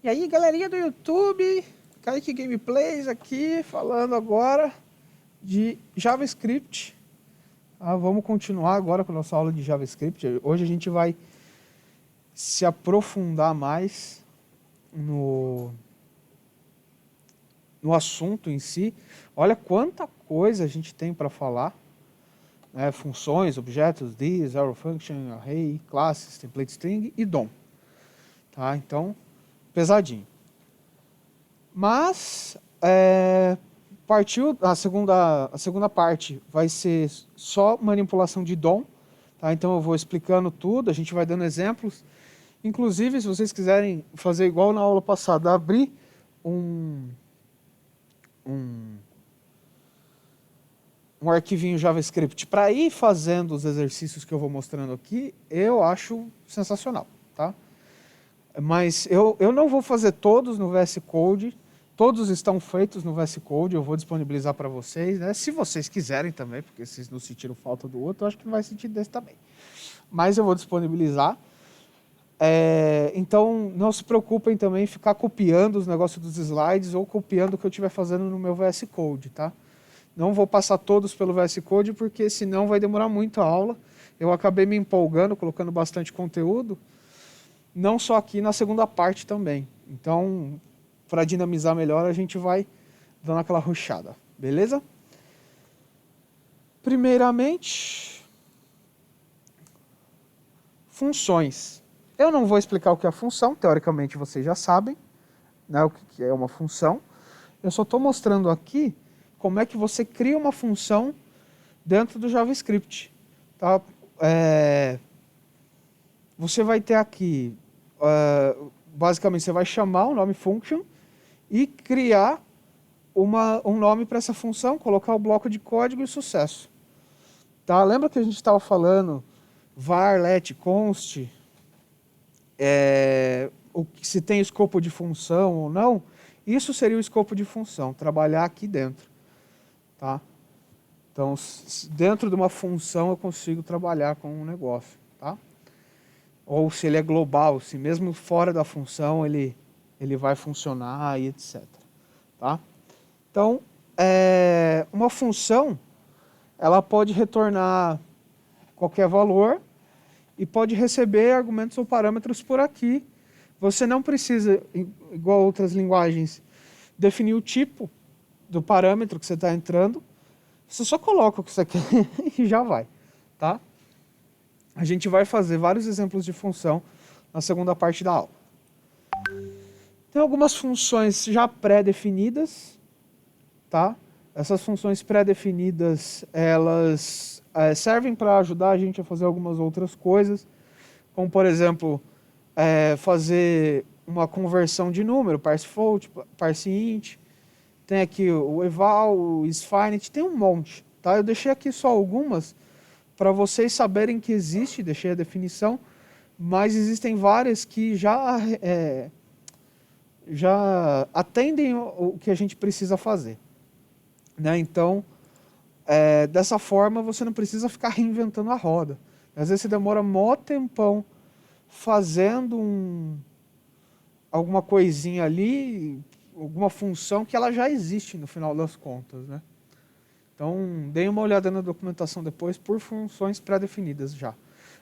E aí, galerinha do YouTube, Kaique Gameplays aqui, falando agora de JavaScript. Vamos continuar agora com a nossa aula de JavaScript. Hoje a gente vai se aprofundar mais no assunto em si. Olha quanta coisa a gente tem para falar. Funções, objetos, this, arrow function, array, classes, template string e DOM. Tá? Então, pesadinho. Mas partiu a segunda parte vai ser só manipulação de DOM, tá? Então eu vou explicando tudo, a gente vai dando exemplos. Inclusive, se vocês quiserem fazer igual na aula passada, abrir um arquivinho JavaScript para ir fazendo os exercícios que eu vou mostrando aqui, eu acho sensacional, tá? Mas eu não vou fazer todos no VS Code. Todos estão feitos no VS Code, eu vou disponibilizar para vocês, né? Se vocês quiserem também, porque vocês não sentiram falta do outro, eu acho que não vai sentir desse também. Mas eu vou disponibilizar. Então, não se preocupem também em ficar copiando os negócios dos slides ou copiando o que eu estiver fazendo no meu VS Code, tá? Não vou passar todos pelo VS Code, porque senão vai demorar muito a aula. Eu acabei me empolgando, colocando bastante conteúdo, não só aqui, na segunda parte também. Então, para dinamizar melhor, a gente vai dando aquela rushada, beleza? Primeiramente, funções. Eu não vou explicar o que é função, teoricamente vocês já sabem, né, o que é uma função. Eu só estou mostrando aqui como é que você cria uma função dentro do JavaScript. Tá? Você vai ter aqui, basicamente, você vai chamar o nome function e criar um nome para essa função, colocar o bloco de código e sucesso. Tá? Lembra que a gente estava falando var, let, const, se tem escopo de função ou não? Isso seria o escopo de função, trabalhar aqui dentro. Tá? Então, dentro de uma função eu consigo trabalhar com um negócio. Tá? Ou se ele é global, se mesmo fora da função ele vai funcionar e etc. Tá? Então, uma função, ela pode retornar qualquer valor e pode receber argumentos ou parâmetros por aqui. Você não precisa, igual a outras linguagens, definir o tipo do parâmetro que você está entrando. Você só coloca o que você quer e já vai. Tá? A gente vai fazer vários exemplos de função na segunda parte da aula. Tem algumas funções já pré-definidas, tá? Essas funções pré-definidas, elas servem para ajudar a gente a fazer algumas outras coisas, como, por exemplo, fazer uma conversão de número, parse float, parse int. Tem aqui o eval, o isFinit, tem um monte, tá? Eu deixei aqui só algumas para vocês saberem que existe, deixei a definição, mas existem várias que já atendem o que a gente precisa fazer. Né? Então, dessa forma, você não precisa ficar reinventando a roda. Às vezes você demora mó tempão fazendo alguma coisinha ali, alguma função que ela já existe no final das contas. Né? Então, deem uma olhada na documentação depois por funções pré-definidas já.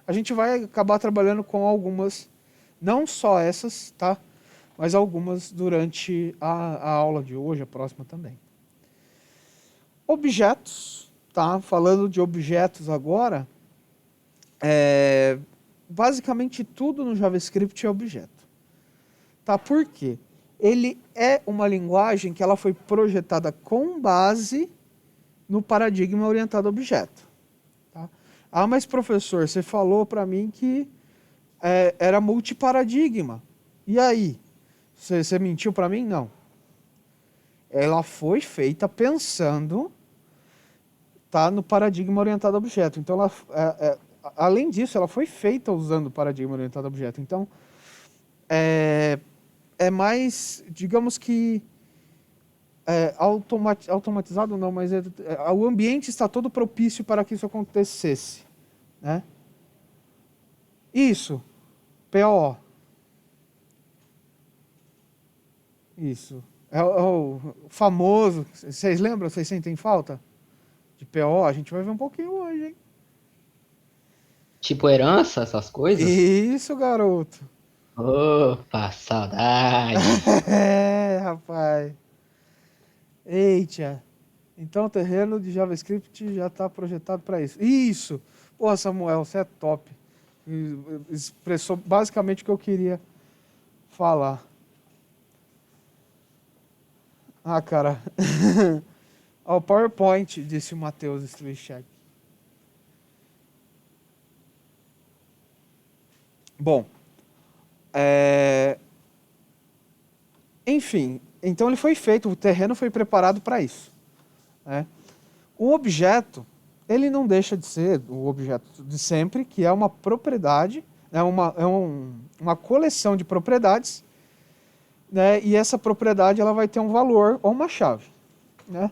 A gente vai acabar trabalhando com algumas, não só essas, tá? Mas algumas durante a aula de hoje, a próxima também. Objetos, tá? Falando de objetos agora, basicamente tudo no JavaScript é objeto. Tá? Por quê? Ele é uma linguagem que ela foi projetada com base no paradigma orientado a objeto. Tá? Mas professor, você falou para mim que era multiparadigma. E aí? Você mentiu para mim? Não. Ela foi feita pensando, tá, no paradigma orientado a objeto. Então, além disso, ela foi feita usando o paradigma orientado a objeto. Então, é mais, digamos que, automatizado não, mas o ambiente está todo propício para que isso acontecesse. Né? Isso, PO. Isso. É o famoso. Vocês lembram? Vocês sentem falta? De PO? A gente vai ver um pouquinho hoje, hein? Tipo herança, essas coisas? Isso, garoto. Opa, saudade. É, rapaz. Eita. Então o terreno de JavaScript já está projetado para isso. Isso! Porra, Samuel, você é top. Expressou basicamente o que eu queria falar. Ah, cara. Ó, o PowerPoint, disse o Matheus Struichek. Bom, enfim, então ele foi feito, o terreno foi preparado para isso. Né? O objeto, ele não deixa de ser o objeto de sempre, que é uma propriedade, uma coleção de propriedades, né? E essa propriedade ela vai ter um valor ou uma chave. Né?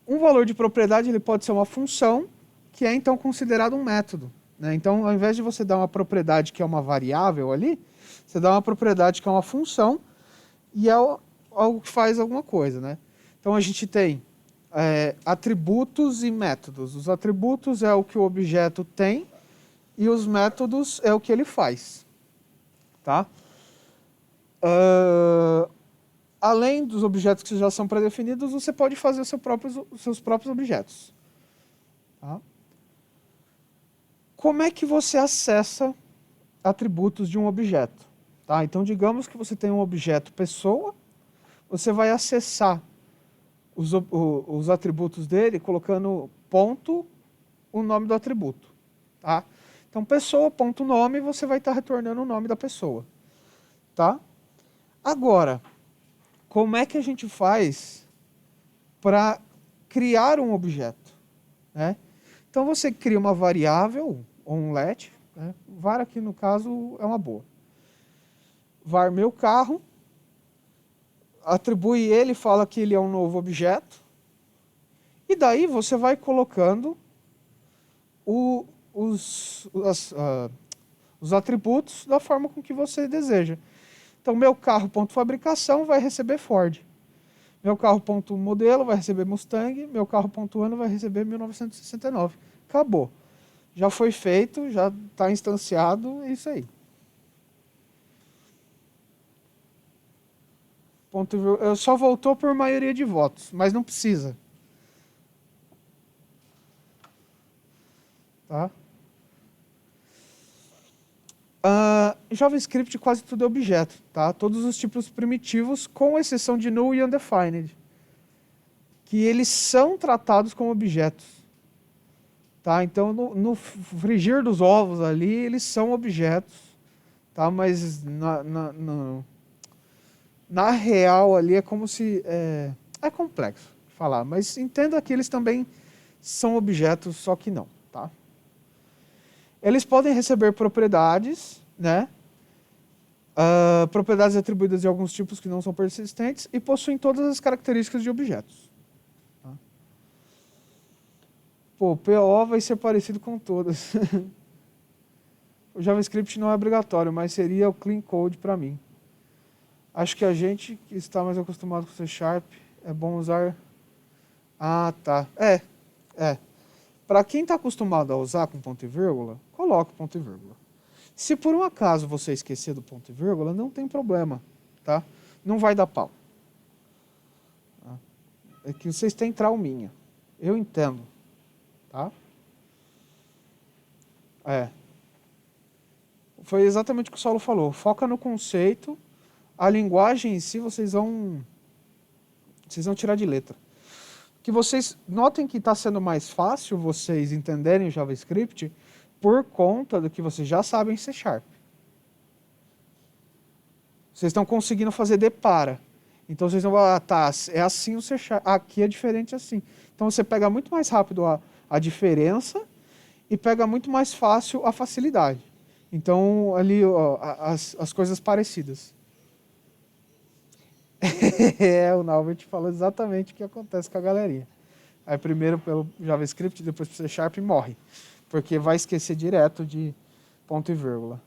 Um valor de propriedade ele pode ser uma função, que é então considerado um método. Né? Então, ao invés de você dar uma propriedade que é uma variável ali, você dá uma propriedade que é uma função e é algo que faz alguma coisa. Né? Então, a gente tem atributos e métodos. Os atributos é o que o objeto tem e os métodos é o que ele faz. Tá? Além dos objetos que já são pré-definidos, você pode fazer os seus próprios objetos. Tá? Como é que você acessa atributos de um objeto? Tá? Então, digamos que você tem um objeto pessoa, você vai acessar os atributos dele colocando ponto o nome do atributo. Tá? Então, pessoa.nome, você vai estar retornando o nome da pessoa. Tá? Agora, como é que a gente faz para criar um objeto? Né? Então, você cria uma variável, ou um let, né? Var aqui no caso é uma boa. Var meu carro, atribui ele, fala que ele é um novo objeto, e daí você vai colocando os atributos da forma com que você deseja. Então, meu carro.fabricação vai receber Ford. Meu carro.modelo vai receber Mustang. Meu carro.ano vai receber 1969. Acabou. Já foi feito, já está instanciado, é isso aí. Só voltou por maioria de votos, mas não precisa. Tá? JavaScript quase tudo é objeto, tá? Todos os tipos primitivos, com exceção de null e undefined, que eles são tratados como objetos. Tá? Então, no frigir dos ovos ali, eles são objetos, tá? Mas na real ali é como se... É complexo falar, mas entenda que eles também são objetos, só que não. Tá? Eles podem receber propriedades, né? Propriedades atribuídas de alguns tipos que não são persistentes e possuem todas as características de objetos. Tá? Pô, PO vai ser parecido com todas. O JavaScript não é obrigatório, mas seria o clean code para mim. Acho que a gente que está mais acostumado com C Sharp é bom usar... Ah, tá. É. Para quem está acostumado a usar com ponto e vírgula, coloca ponto e vírgula. Se por um acaso você esquecer do ponto e vírgula, não tem problema, tá? Não vai dar pau. É que vocês têm trauminha. Eu entendo, tá? Foi exatamente o que o Saulo falou. Foca no conceito, a linguagem em si vocês vão tirar de letra. Que vocês notem que está sendo mais fácil vocês entenderem o JavaScript por conta do que vocês já sabem C Sharp. Vocês estão conseguindo fazer depara. Então vocês vão falar, tá, é assim o C Sharp, aqui é diferente assim. Então você pega muito mais rápido a diferença e pega muito mais fácil a facilidade. Então ali ó, as coisas parecidas. O Naubert falou exatamente o que acontece com a galerinha. Aí primeiro pelo JavaScript, depois pelo C Sharp morre. Porque vai esquecer direto de ponto e vírgula.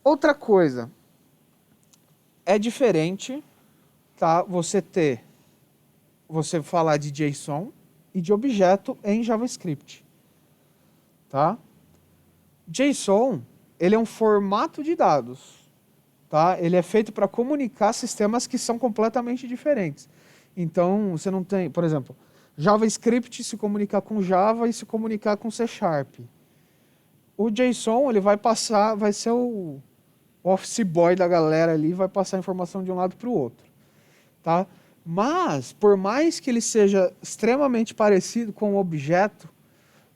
Outra coisa, é diferente, tá? Você falar de JSON e de objeto em JavaScript, tá? JSON, ele é um formato de dados, tá? Ele é feito para comunicar sistemas que são completamente diferentes. Então, você não tem, por exemplo, JavaScript se comunicar com Java e se comunicar com C Sharp. O JSON, ele vai ser o office boy da galera ali, vai passar a informação de um lado para o outro, tá? Mas, por mais que ele seja extremamente parecido com o objeto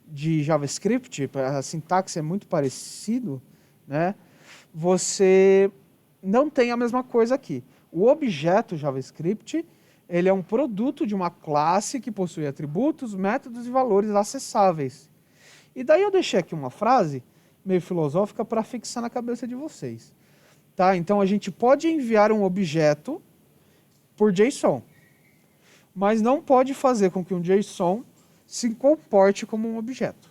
de JavaScript, a sintaxe é muito parecido, né? Você não tem a mesma coisa aqui. O objeto JavaScript, ele é um produto de uma classe que possui atributos, métodos e valores acessáveis. E daí eu deixei aqui uma frase meio filosófica para fixar na cabeça de vocês. Tá? Então a gente pode enviar um objeto por JSON, mas não pode fazer com que um JSON se comporte como um objeto.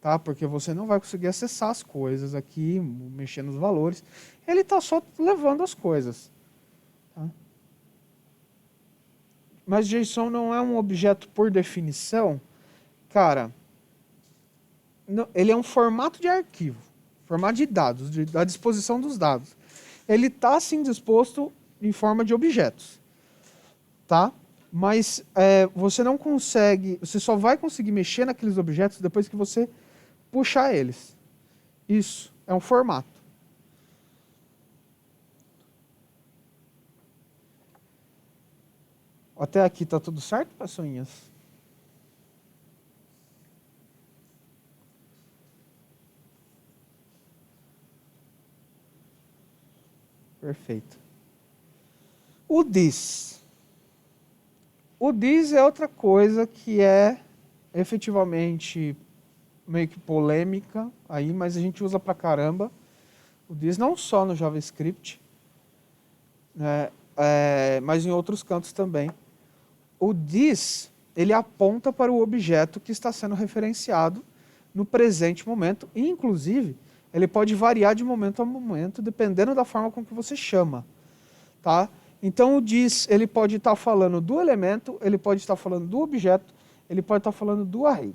Tá? Porque você não vai conseguir acessar as coisas aqui, mexer nos valores. Ele está só levando as coisas. Tá? Mas JSON não é um objeto por definição. Cara, ele é um formato de arquivo, formato de dados, da disposição dos dados. Ele está, sim, disposto em forma de objetos. Tá? Mas você não consegue, você só vai conseguir mexer naqueles objetos depois que você puxar eles. Isso é um formato. Até aqui tá tudo certo, pessoinhas? Perfeito. O this. O this é outra coisa que é efetivamente meio que polêmica aí, mas a gente usa pra caramba. O this não só no JavaScript, né, mas em outros cantos também. O this, ele aponta para o objeto que está sendo referenciado no presente momento, e inclusive ele pode variar de momento a momento, dependendo da forma com que você chama. Tá? Então o this, ele pode estar falando do elemento, ele pode estar falando do objeto, ele pode estar falando do array.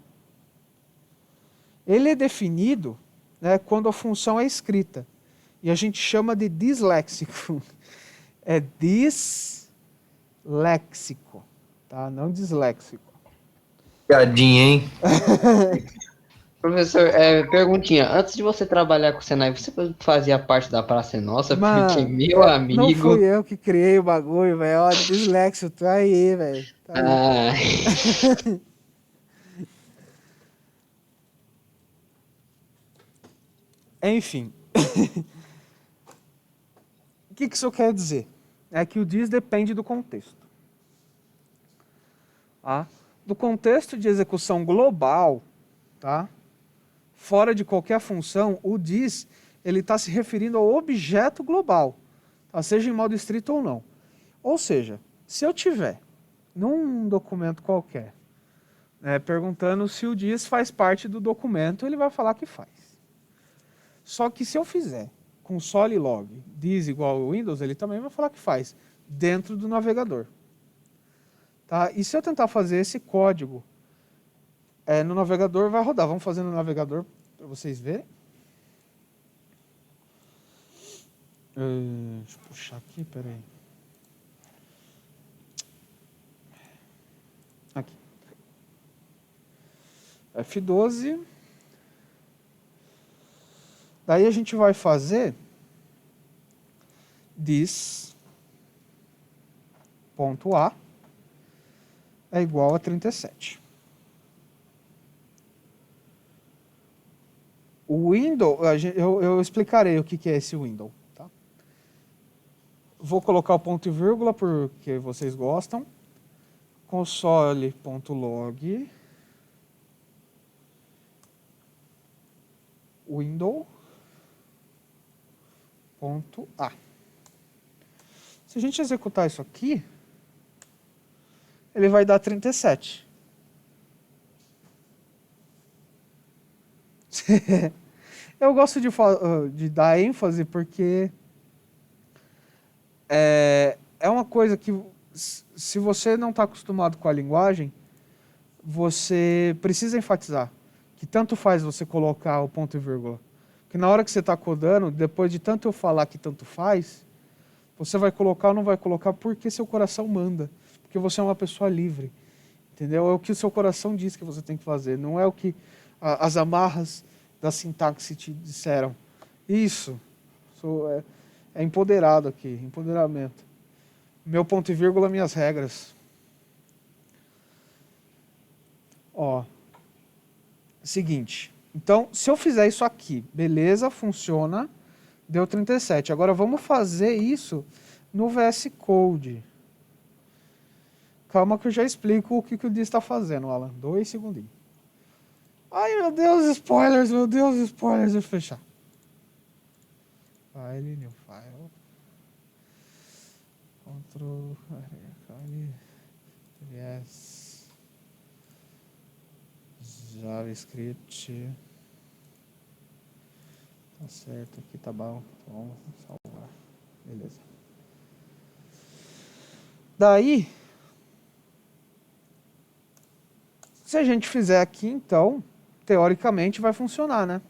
Ele é definido, né, quando a função é escrita. E a gente chama de disléxico. É disléxico, tá? Não disléxico. Piadinha, hein? Professor, perguntinha. Antes de você trabalhar com o Senai, você fazia parte da Praça é Nossa? Porque, Mano, meu não fui amigo. eu que criei o bagulho, velho. Ó, disléxico, tá aí, velho. Tá aí. Ah, Enfim. O que isso quer dizer? É que o this depende do contexto. Tá? Do contexto de execução global, tá? Fora de qualquer função, o this ele está se referindo ao objeto global, tá? Seja em modo estrito ou não. Ou seja, se eu tiver num documento qualquer, né, perguntando se o this faz parte do documento, ele vai falar que faz. Só que se eu fizer console log this igual ao Windows, ele também vai falar que faz, dentro do navegador. Tá? E se eu tentar fazer esse código no navegador, vai rodar. Vamos fazer no navegador para vocês verem. Deixa eu puxar aqui, peraí. Aqui. F12. Daí a gente vai fazer this.a é igual a 37. O window, eu explicarei o que é esse window. Tá? Vou colocar o ponto e vírgula porque vocês gostam. Console.log window.a. Se a gente executar isso aqui, ele vai dar 37. Eu gosto de dar ênfase porque é uma coisa que, se você não está acostumado com a linguagem, você precisa enfatizar que tanto faz você colocar o ponto e vírgula. Porque na hora que você está codando, depois de tanto eu falar que tanto faz, você vai colocar ou não vai colocar porque seu coração manda. Porque você é uma pessoa livre. Entendeu? É o que o seu coração diz que você tem que fazer. Não é o que as amarras da sintaxe te disseram. Isso. É empoderado aqui. Empoderamento. Meu ponto e vírgula, minhas regras. Ó. Seguinte. Então, se eu fizer isso aqui, beleza, funciona, deu 37. Agora vamos fazer isso no VS Code. Calma que eu já explico o que o Diz está fazendo, Alan. 2 segundinhos. Ai, meu Deus, spoilers, meu Deus, spoilers. Deixa eu fechar. File, new file. Ctrl, yes. JavaScript. Tá certo, aqui tá bom. Vamos salvar. Beleza. Daí, se a gente fizer aqui, então, teoricamente vai funcionar, né?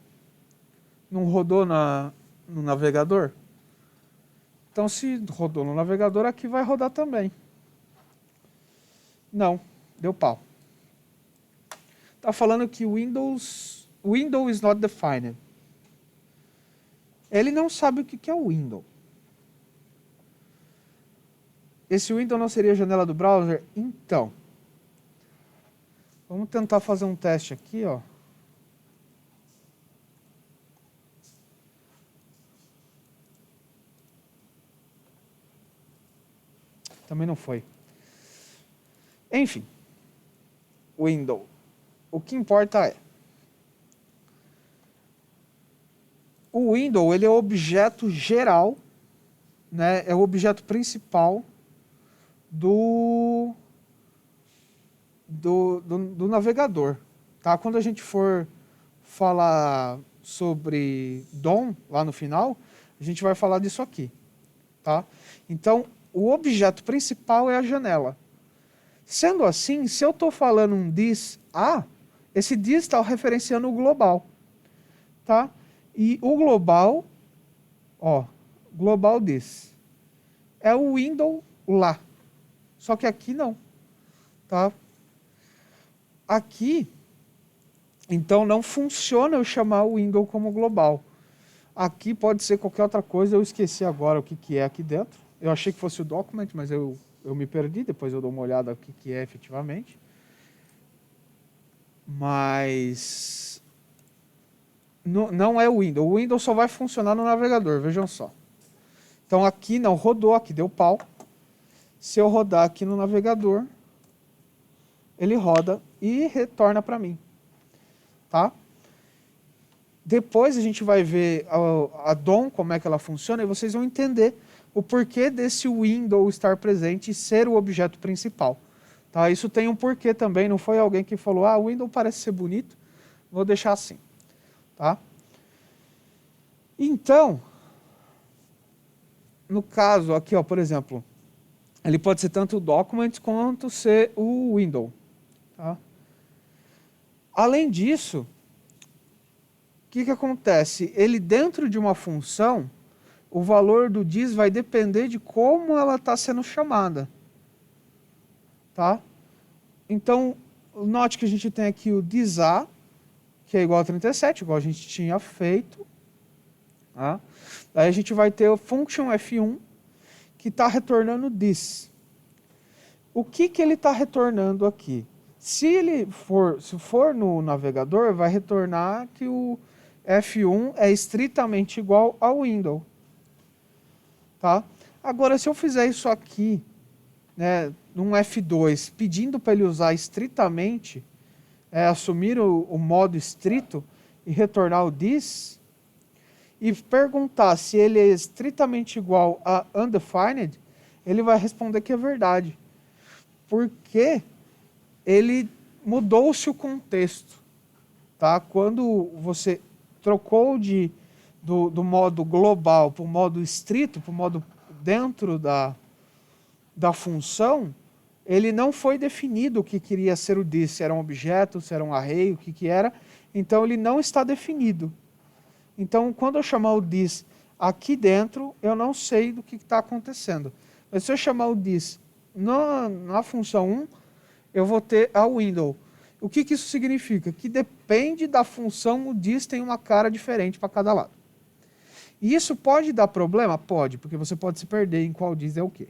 Não rodou no navegador? Então, se rodou no navegador, aqui vai rodar também. Não, deu pau. Tá falando que window is not defined. Ele não sabe o que é o window. Esse window não seria a janela do browser? Então, vamos tentar fazer um teste aqui, ó. Também não foi. Enfim, window. O que importa é, o window, ele é o objeto geral, né? É o objeto principal do navegador, tá? Quando a gente for falar sobre DOM lá no final, a gente vai falar disso aqui, tá? Então, o objeto principal é a janela. Sendo assim, se eu estou falando um this A, esse this está referenciando o global, tá? E o global, ó, global this, é o window lá. Só que aqui não, tá? Aqui, então não funciona eu chamar o window como global. Aqui pode ser qualquer outra coisa, eu esqueci agora o que é aqui dentro. Eu achei que fosse o document, mas eu me perdi, depois eu dou uma olhada no que é efetivamente. Mas não é o window. O window só vai funcionar no navegador, vejam só. Então aqui não rodou, aqui deu pau. Se eu rodar aqui no navegador, ele roda e retorna para mim. Tá? Depois a gente vai ver a DOM, como é que ela funciona, e vocês vão entender o porquê desse window estar presente e ser o objeto principal. Tá? Isso tem um porquê também, não foi alguém que falou, o window parece ser bonito, vou deixar assim. Tá? Então, no caso aqui, ó, por exemplo, ele pode ser tanto o document quanto ser o window. Tá? Além disso, o que acontece? Ele dentro de uma função, o valor do this vai depender de como ela está sendo chamada. Tá? Então, note que a gente tem aqui o thisA, que é igual a 37, igual a gente tinha feito. Tá? Daí a gente vai ter o function F1, que está retornando this. O que ele está retornando aqui? Se for no navegador, vai retornar que o F1 é estritamente igual ao window. Tá? Agora, se eu fizer isso aqui, né, num F2, pedindo para ele usar estritamente, assumir o modo estrito e retornar o this, e perguntar se ele é estritamente igual a undefined, ele vai responder que é verdade. Porque ele mudou-se o contexto. Tá? Quando você trocou do modo global para o modo estrito, para o modo dentro da função, ele não foi definido o que queria ser o this, se era um objeto, se era um array, o que era. Então, ele não está definido. Então, quando eu chamar o this aqui dentro, eu não sei do que está acontecendo. Mas se eu chamar o this na função 1, eu vou ter a window. O que isso significa? Que depende da função, o this tem uma cara diferente para cada lado. E isso pode dar problema? Pode, porque você pode se perder em qual this é o quê.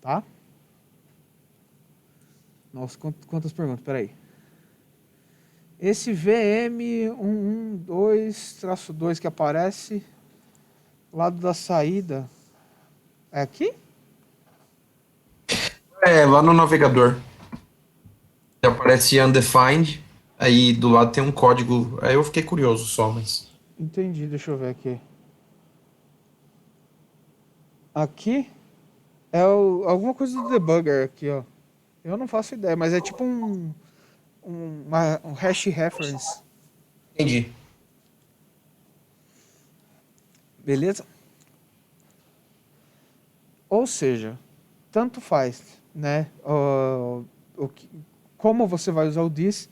Tá? Nossa, quantas perguntas? Espera aí. Esse VM112-2 que aparece lado da saída, é aqui? É, lá no navegador. Aparece undefined, aí do lado tem um código. Aí eu fiquei curioso só, mas... Entendi, deixa eu ver aqui. Aqui é alguma coisa do debugger aqui, ó. Eu não faço ideia, mas é tipo um hash reference. Entendi. Beleza? Ou seja, tanto faz, né? Como você vai usar o this,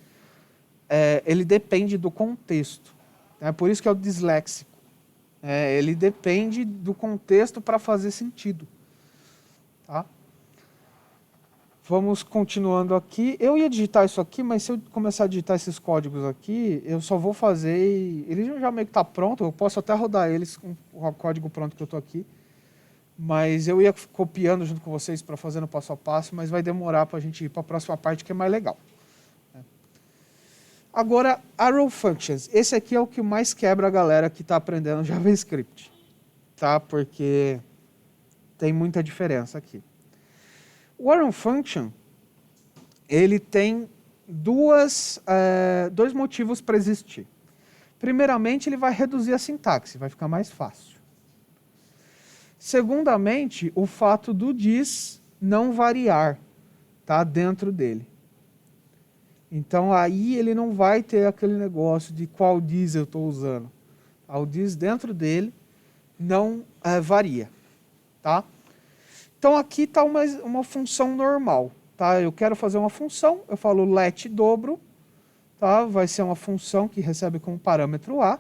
ele depende do contexto. É por isso que é o disléxico. Ele depende do contexto para fazer sentido. Tá? Vamos continuando aqui. Eu ia digitar isso aqui, mas se eu começar a digitar esses códigos aqui, eu só vou fazer... Ele já meio que está pronto, eu posso até rodar eles com o código pronto que eu estou aqui. Mas eu ia copiando junto com vocês para fazer no passo a passo, mas vai demorar para a gente ir para a próxima parte, que é mais legal. Agora, Arrow Functions. Esse aqui é o que mais quebra a galera que está aprendendo JavaScript. Tá? Porque tem muita diferença aqui. O Arrow Function, ele tem dois motivos para existir. Primeiramente, ele vai reduzir a sintaxe, vai ficar mais fácil. Segundamente, o fato do this não variar, tá, dentro dele. Então, aí ele não vai ter aquele negócio de qual this eu estou usando. O this dentro dele não varia. Tá? Então, aqui está uma função normal. Tá? Eu quero fazer uma função, eu falo let dobro, tá? Vai ser uma função que recebe como parâmetro a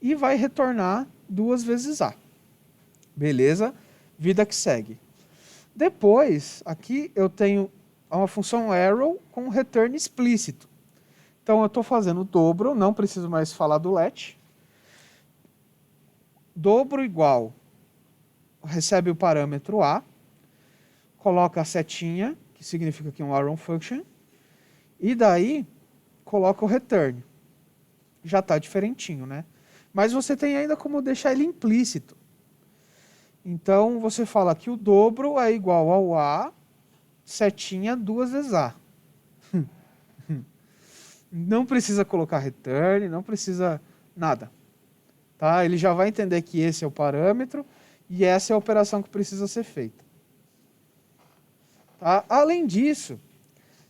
e vai retornar 2 vezes a. Beleza? Vida que segue. Depois, aqui eu tenho uma função arrow com return explícito. Então, eu estou fazendo dobro, não preciso mais falar do let. Dobro igual, recebe o parâmetro a, coloca a setinha, que significa que é um arrow function, e daí coloca o return. Já está diferentinho, né? Mas você tem ainda como deixar ele implícito. Então, você fala que o dobro é igual ao a, setinha 2 vezes a. Não precisa colocar return, não precisa nada. Tá? Ele já vai entender que esse é o parâmetro e essa é a operação que precisa ser feita. Tá? Além disso,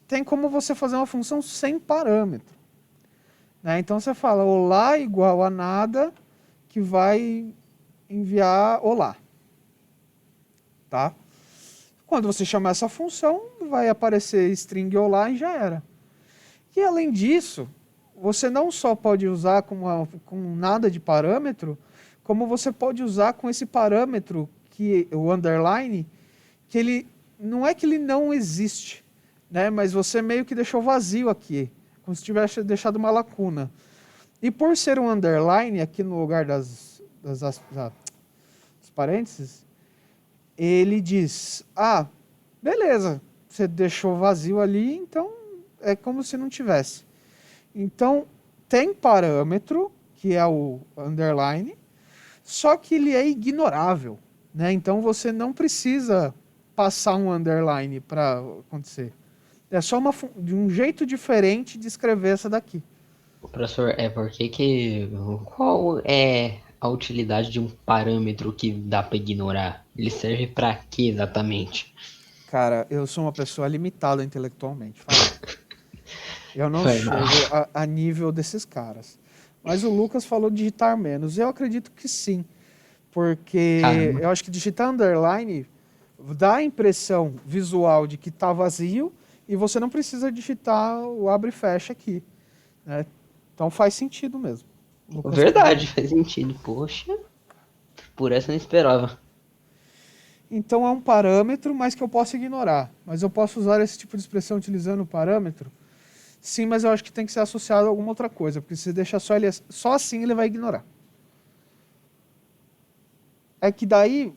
tem como você fazer uma função sem parâmetro. Né? Então, você fala olá igual a nada, que vai enviar olá. Tá? Quando você chamar essa função, vai aparecer string olá e já era. E além disso, você não só pode usar com nada de parâmetro, como você pode usar com esse parâmetro, que o underline, que ele não é que ele não existe, né? Mas você meio que deixou vazio aqui, como se tivesse deixado uma lacuna. E por ser um underline, aqui no lugar das parênteses, ele diz, beleza, você deixou vazio ali, então é como se não tivesse. Então, tem parâmetro, que é o underline, só que ele é ignorável. Né? Então, você não precisa passar um underline para acontecer. É só de um jeito diferente de escrever essa daqui. Professor, qual é a utilidade de um parâmetro que dá para ignorar? Ele serve para quê exatamente? Cara, eu sou uma pessoa limitada intelectualmente. Eu não chego a nível desses caras. Mas o Lucas falou digitar menos. Eu acredito que sim. Porque Caramba. eu acho que digitar underline dá a impressão visual de que está vazio e você não precisa digitar o abre e fecha aqui, né? Então faz sentido mesmo. O Lucas falou. Verdade, faz sentido. Poxa, por essa eu não esperava. Então é um parâmetro, mas que eu posso ignorar. Mas eu posso usar esse tipo de expressão utilizando o parâmetro? Sim, mas eu acho que tem que ser associado a alguma outra coisa, porque se deixar só ele só assim, ele vai ignorar. É que daí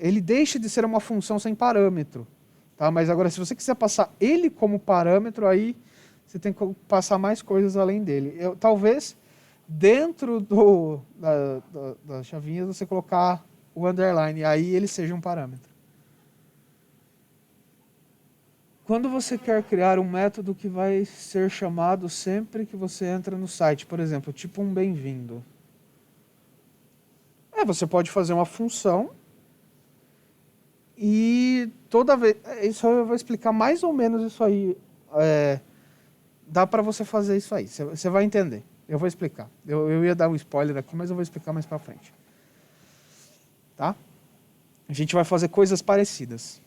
ele deixa de ser uma função sem parâmetro. Tá? Mas agora, se você quiser passar ele como parâmetro, aí você tem que passar mais coisas além dele. Talvez dentro das chavinhas você colocar o underline, aí ele seja um parâmetro. Quando você quer criar um método que vai ser chamado sempre que você entra no site, por exemplo, tipo um bem-vindo. Você pode fazer uma função e toda vez... Isso eu vou explicar mais ou menos isso aí. Dá para você fazer isso aí, você vai entender. Eu vou explicar. Eu ia dar um spoiler aqui, mas eu vou explicar mais para frente. Tá? A gente vai fazer coisas parecidas.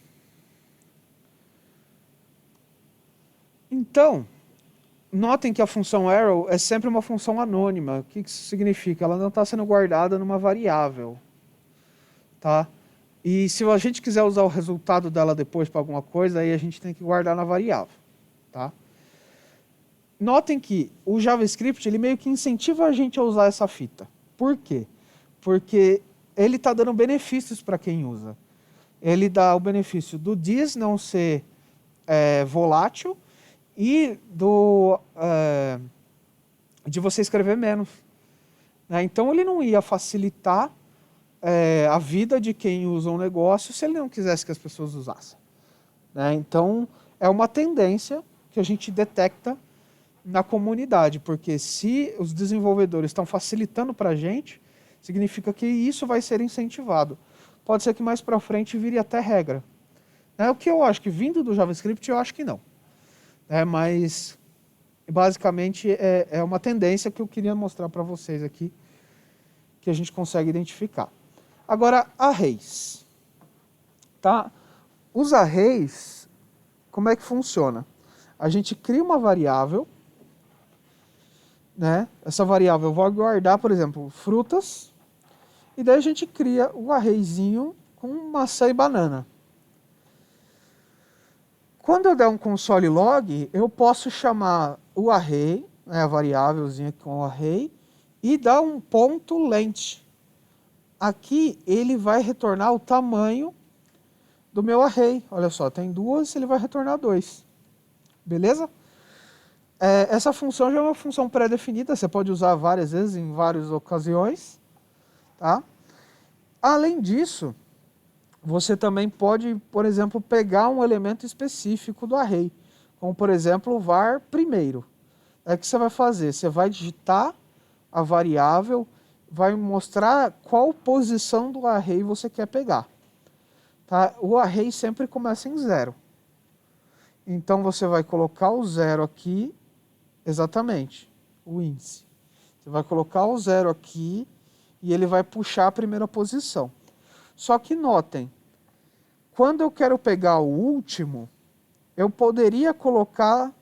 Então, notem que a função arrow é sempre uma função anônima. O que isso significa? Ela não está sendo guardada numa variável. Tá? E se a gente quiser usar o resultado dela depois para alguma coisa, aí a gente tem que guardar na variável. Tá? Notem que o JavaScript ele meio que incentiva a gente a usar essa fita. Por quê? Porque ele está dando benefícios para quem usa. Ele dá o benefício do this não ser volátil e de você escrever menos. Né? Então ele não ia facilitar a vida de quem usa um negócio se ele não quisesse que as pessoas usassem. Né? Então é uma tendência que a gente detecta na comunidade, porque se os desenvolvedores estão facilitando para a gente, significa que isso vai ser incentivado. Pode ser que mais para frente vire até regra. O que eu acho que vindo do JavaScript, eu acho que não. Mas basicamente é uma tendência que eu queria mostrar para vocês aqui, que a gente consegue identificar. Agora, arrays. Tá? Os arrays, como é que funciona? A gente cria uma variável, né? Essa variável eu vou guardar, por exemplo, frutas, e daí a gente cria um arrayzinho com maçã e banana. Quando eu der um console log, eu posso chamar o array, a variávelzinha com o array, e dar um ponto length. Aqui ele vai retornar o tamanho do meu array. Olha só, tem 2, ele vai retornar 2. Beleza? Essa função já é uma função pré-definida, você pode usar várias vezes, em várias ocasiões. Tá? Além disso, você também pode, por exemplo, pegar um elemento específico do array, como por exemplo o var primeiro. O que você vai fazer? Você vai digitar a variável, vai mostrar qual posição do array você quer pegar. Tá? O array sempre começa em 0. Então você vai colocar o 0 aqui, exatamente, o índice. Você vai colocar o 0 aqui e ele vai puxar a primeira posição. Só que notem, quando eu quero pegar o último, eu poderia colocar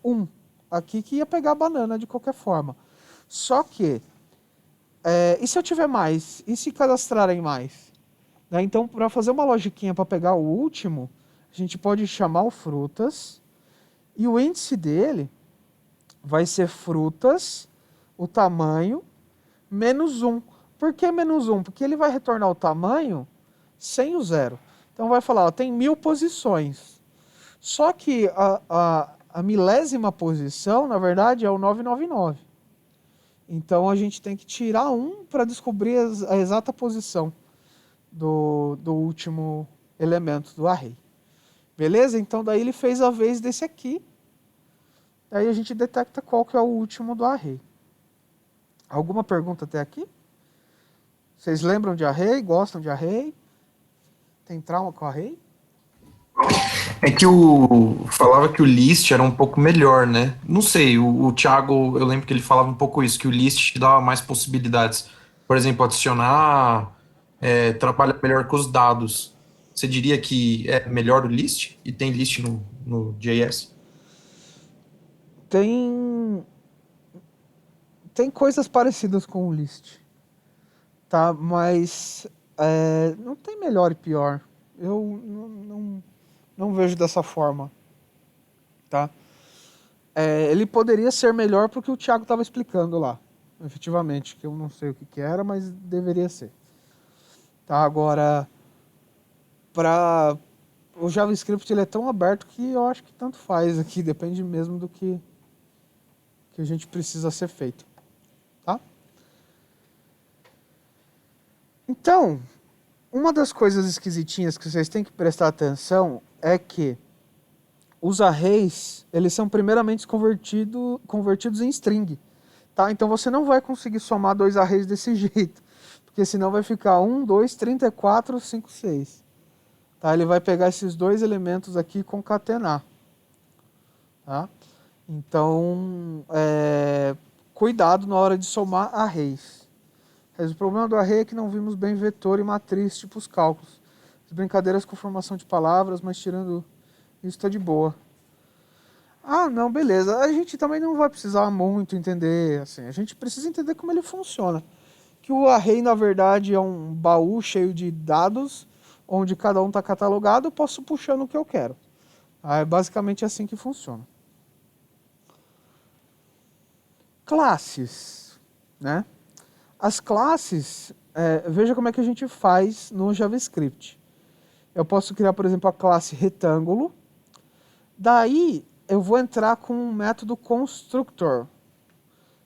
1 aqui, que ia pegar a banana de qualquer forma. Só que, e se eu tiver mais? E se cadastrarem mais? Né? Então, para fazer uma logiquinha para pegar o último, a gente pode chamar o frutas, e o índice dele vai ser frutas, o tamanho, menos 1. Por que menos 1? Porque ele vai retornar o tamanho sem o 0. Então vai falar, tem 1000 posições. Só que a milésima posição, na verdade, é o 999. Então a gente tem que tirar 1 para descobrir a exata posição do último elemento do array. Beleza? Então daí ele fez a vez desse aqui. Daí a gente detecta qual que é o último do array. Alguma pergunta até aqui? Vocês lembram de array? Gostam de array? Tem trauma com array? É que falava que o list era um pouco melhor, né? Não sei, o Thiago, eu lembro que ele falava um pouco isso, que o list te dava mais possibilidades. por exemplo, adicionar, trabalhar melhor com os dados, você diria que é melhor o list? E tem list no JS? Tem, tem coisas parecidas com o list, tá? Mas não tem melhor e pior. Eu não vejo dessa forma, tá? Ele poderia ser melhor porque o Thiago estava explicando lá, efetivamente, que eu não sei o que era, mas deveria ser. Tá? Agora, para o JavaScript ele é tão aberto que eu acho que tanto faz aqui, depende mesmo do que a gente precisa ser feito, tá? Então, uma das coisas esquisitinhas que vocês têm que prestar atenção é que os arrays, eles são primeiramente convertidos em string, tá? Então você não vai conseguir somar dois arrays desse jeito, porque senão vai ficar 1, 2, 34, 5, 6. Tá? Ele vai pegar esses dois elementos aqui e concatenar. Tá? Então, cuidado na hora de somar arrays. Mas o problema do array é que não vimos bem vetor e matriz, tipo os cálculos. As brincadeiras com formação de palavras, mas tirando isso está de boa. Ah, não, beleza. A gente também não vai precisar muito entender, assim, a gente precisa entender como ele funciona. Que o array, na verdade, é um baú cheio de dados, onde cada um está catalogado, eu posso puxar no que eu quero. É basicamente assim que funciona. Classes, né? As classes, veja como é que a gente faz no JavaScript. Eu posso criar, por exemplo, a classe retângulo. Daí, eu vou entrar com um método constructor,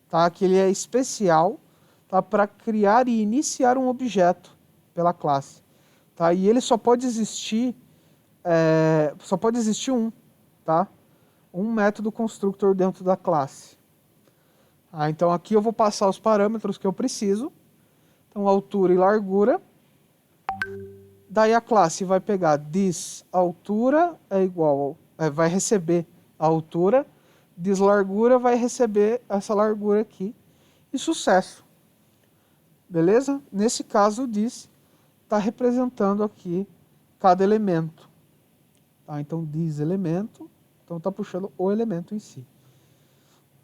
tá? Que ele é especial, tá? Para criar e iniciar um objeto pela classe. Tá? E ele só pode existir um, tá? Um método constructor dentro da classe. Então aqui eu vou passar os parâmetros que eu preciso. Então altura e largura. Daí a classe vai pegar this altura é igual, vai receber a altura, this largura vai receber essa largura aqui e sucesso. Beleza? Nesse caso o this está representando aqui cada elemento. Tá? Então this elemento, então está puxando o elemento em si.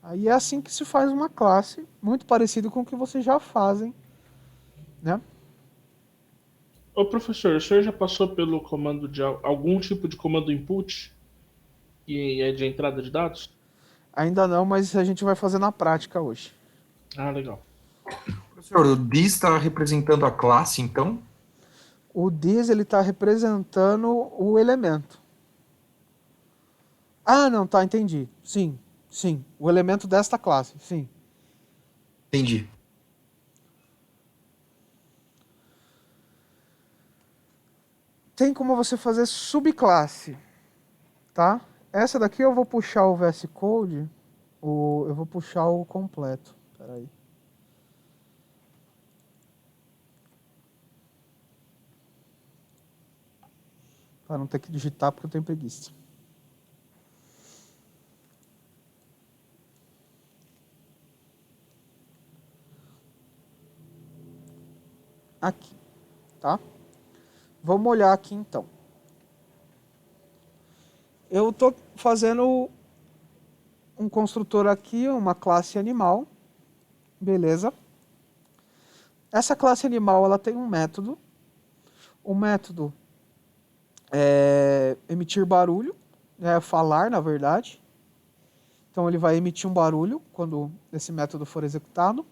Aí é assim que se faz uma classe, muito parecido com o que vocês já fazem, né? Ô professor, o senhor já passou pelo comando de algum tipo de comando input e é de entrada de dados? Ainda não, mas a gente vai fazer na prática hoje. Ah, legal. Professor, o this está representando a classe, então? O this ele está representando o elemento. Ah, não, tá, entendi. Sim, sim. O elemento desta classe, sim. Entendi. Tem como você fazer subclasse, tá? Essa daqui eu vou puxar o VS Code, eu vou puxar o completo. Espera aí. Para não ter que digitar porque eu tenho preguiça. Aqui, tá? Vamos olhar aqui então. Eu estou fazendo um construtor aqui, uma classe animal, beleza? Essa classe animal ela tem um método. O método é emitir barulho, falar na verdade. Então ele vai emitir um barulho quando esse método for executado.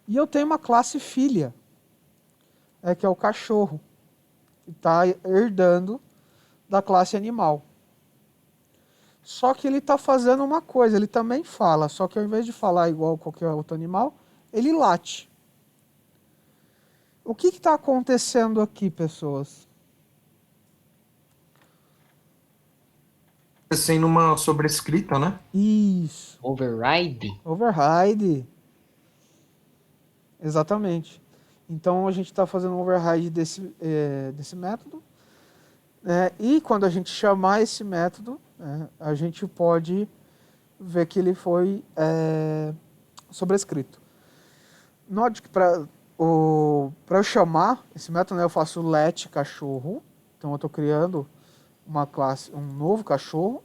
E eu tenho uma classe filha, que é o cachorro, que está herdando da classe animal. Só que ele está fazendo uma coisa, ele também fala, só que ao invés de falar igual qualquer outro animal, ele late. O que está acontecendo aqui, pessoas? Sendo uma sobrescrita, né? Isso. Override? Override. Exatamente. Então a gente está fazendo um override desse método. E quando a gente chamar esse método, a gente pode ver que ele foi sobrescrito. Note que para Para eu chamar esse método, né, eu faço let cachorro. Então eu estou criando uma classe, um novo cachorro,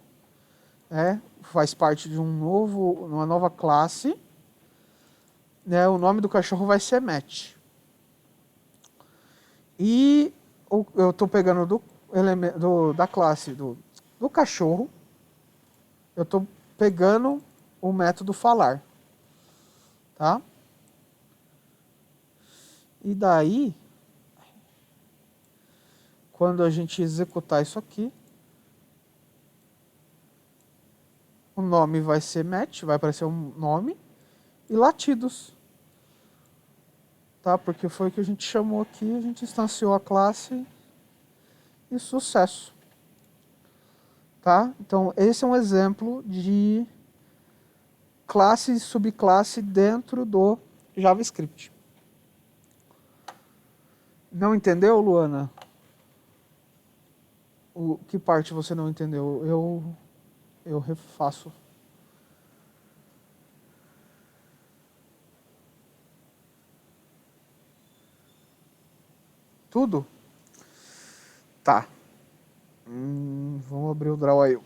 né, faz parte de uma nova classe, né, o nome do cachorro vai ser Matt. E eu estou pegando da classe do cachorro, eu estou pegando o método falar, tá? E daí, quando a gente executar isso aqui, o nome vai ser Matt, vai aparecer um nome e latidos. Tá? Porque foi o que a gente chamou aqui, a gente instanciou a classe e sucesso. Tá? Então, esse é um exemplo de classe e subclasse dentro do JavaScript. Não entendeu, Luana? Que parte você não entendeu? Eu refaço. Tudo? Tá. Vamos abrir o draw aí.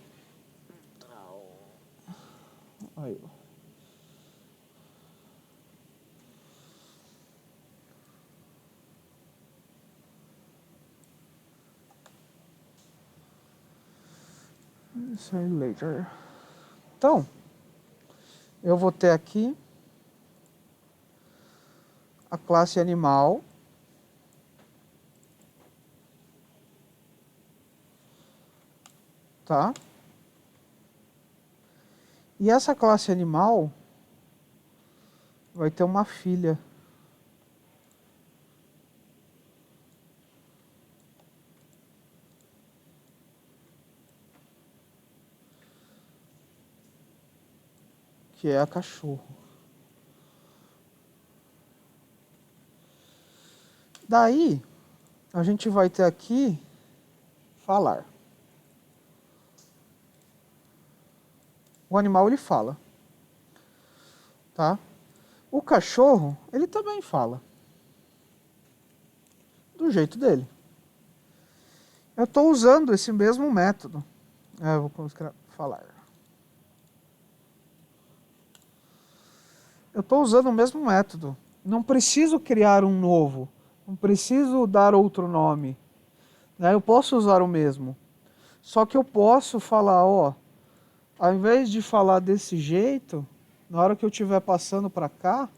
Aí. Isso aí, later. Então, eu vou ter aqui a classe animal. Tá? E essa classe animal vai ter uma filha. Que é a cachorro. Daí, a gente vai ter aqui falar. O animal, ele fala. Tá? O cachorro, ele também fala. Do jeito dele. Eu estou usando esse mesmo método. Eu vou escrever falar. Eu estou usando o mesmo método. Não preciso criar um novo. Não preciso dar outro nome. Né? Eu posso usar o mesmo. Só que eu posso falar, ó, ao invés de falar desse jeito, na hora que eu estiver passando para cá,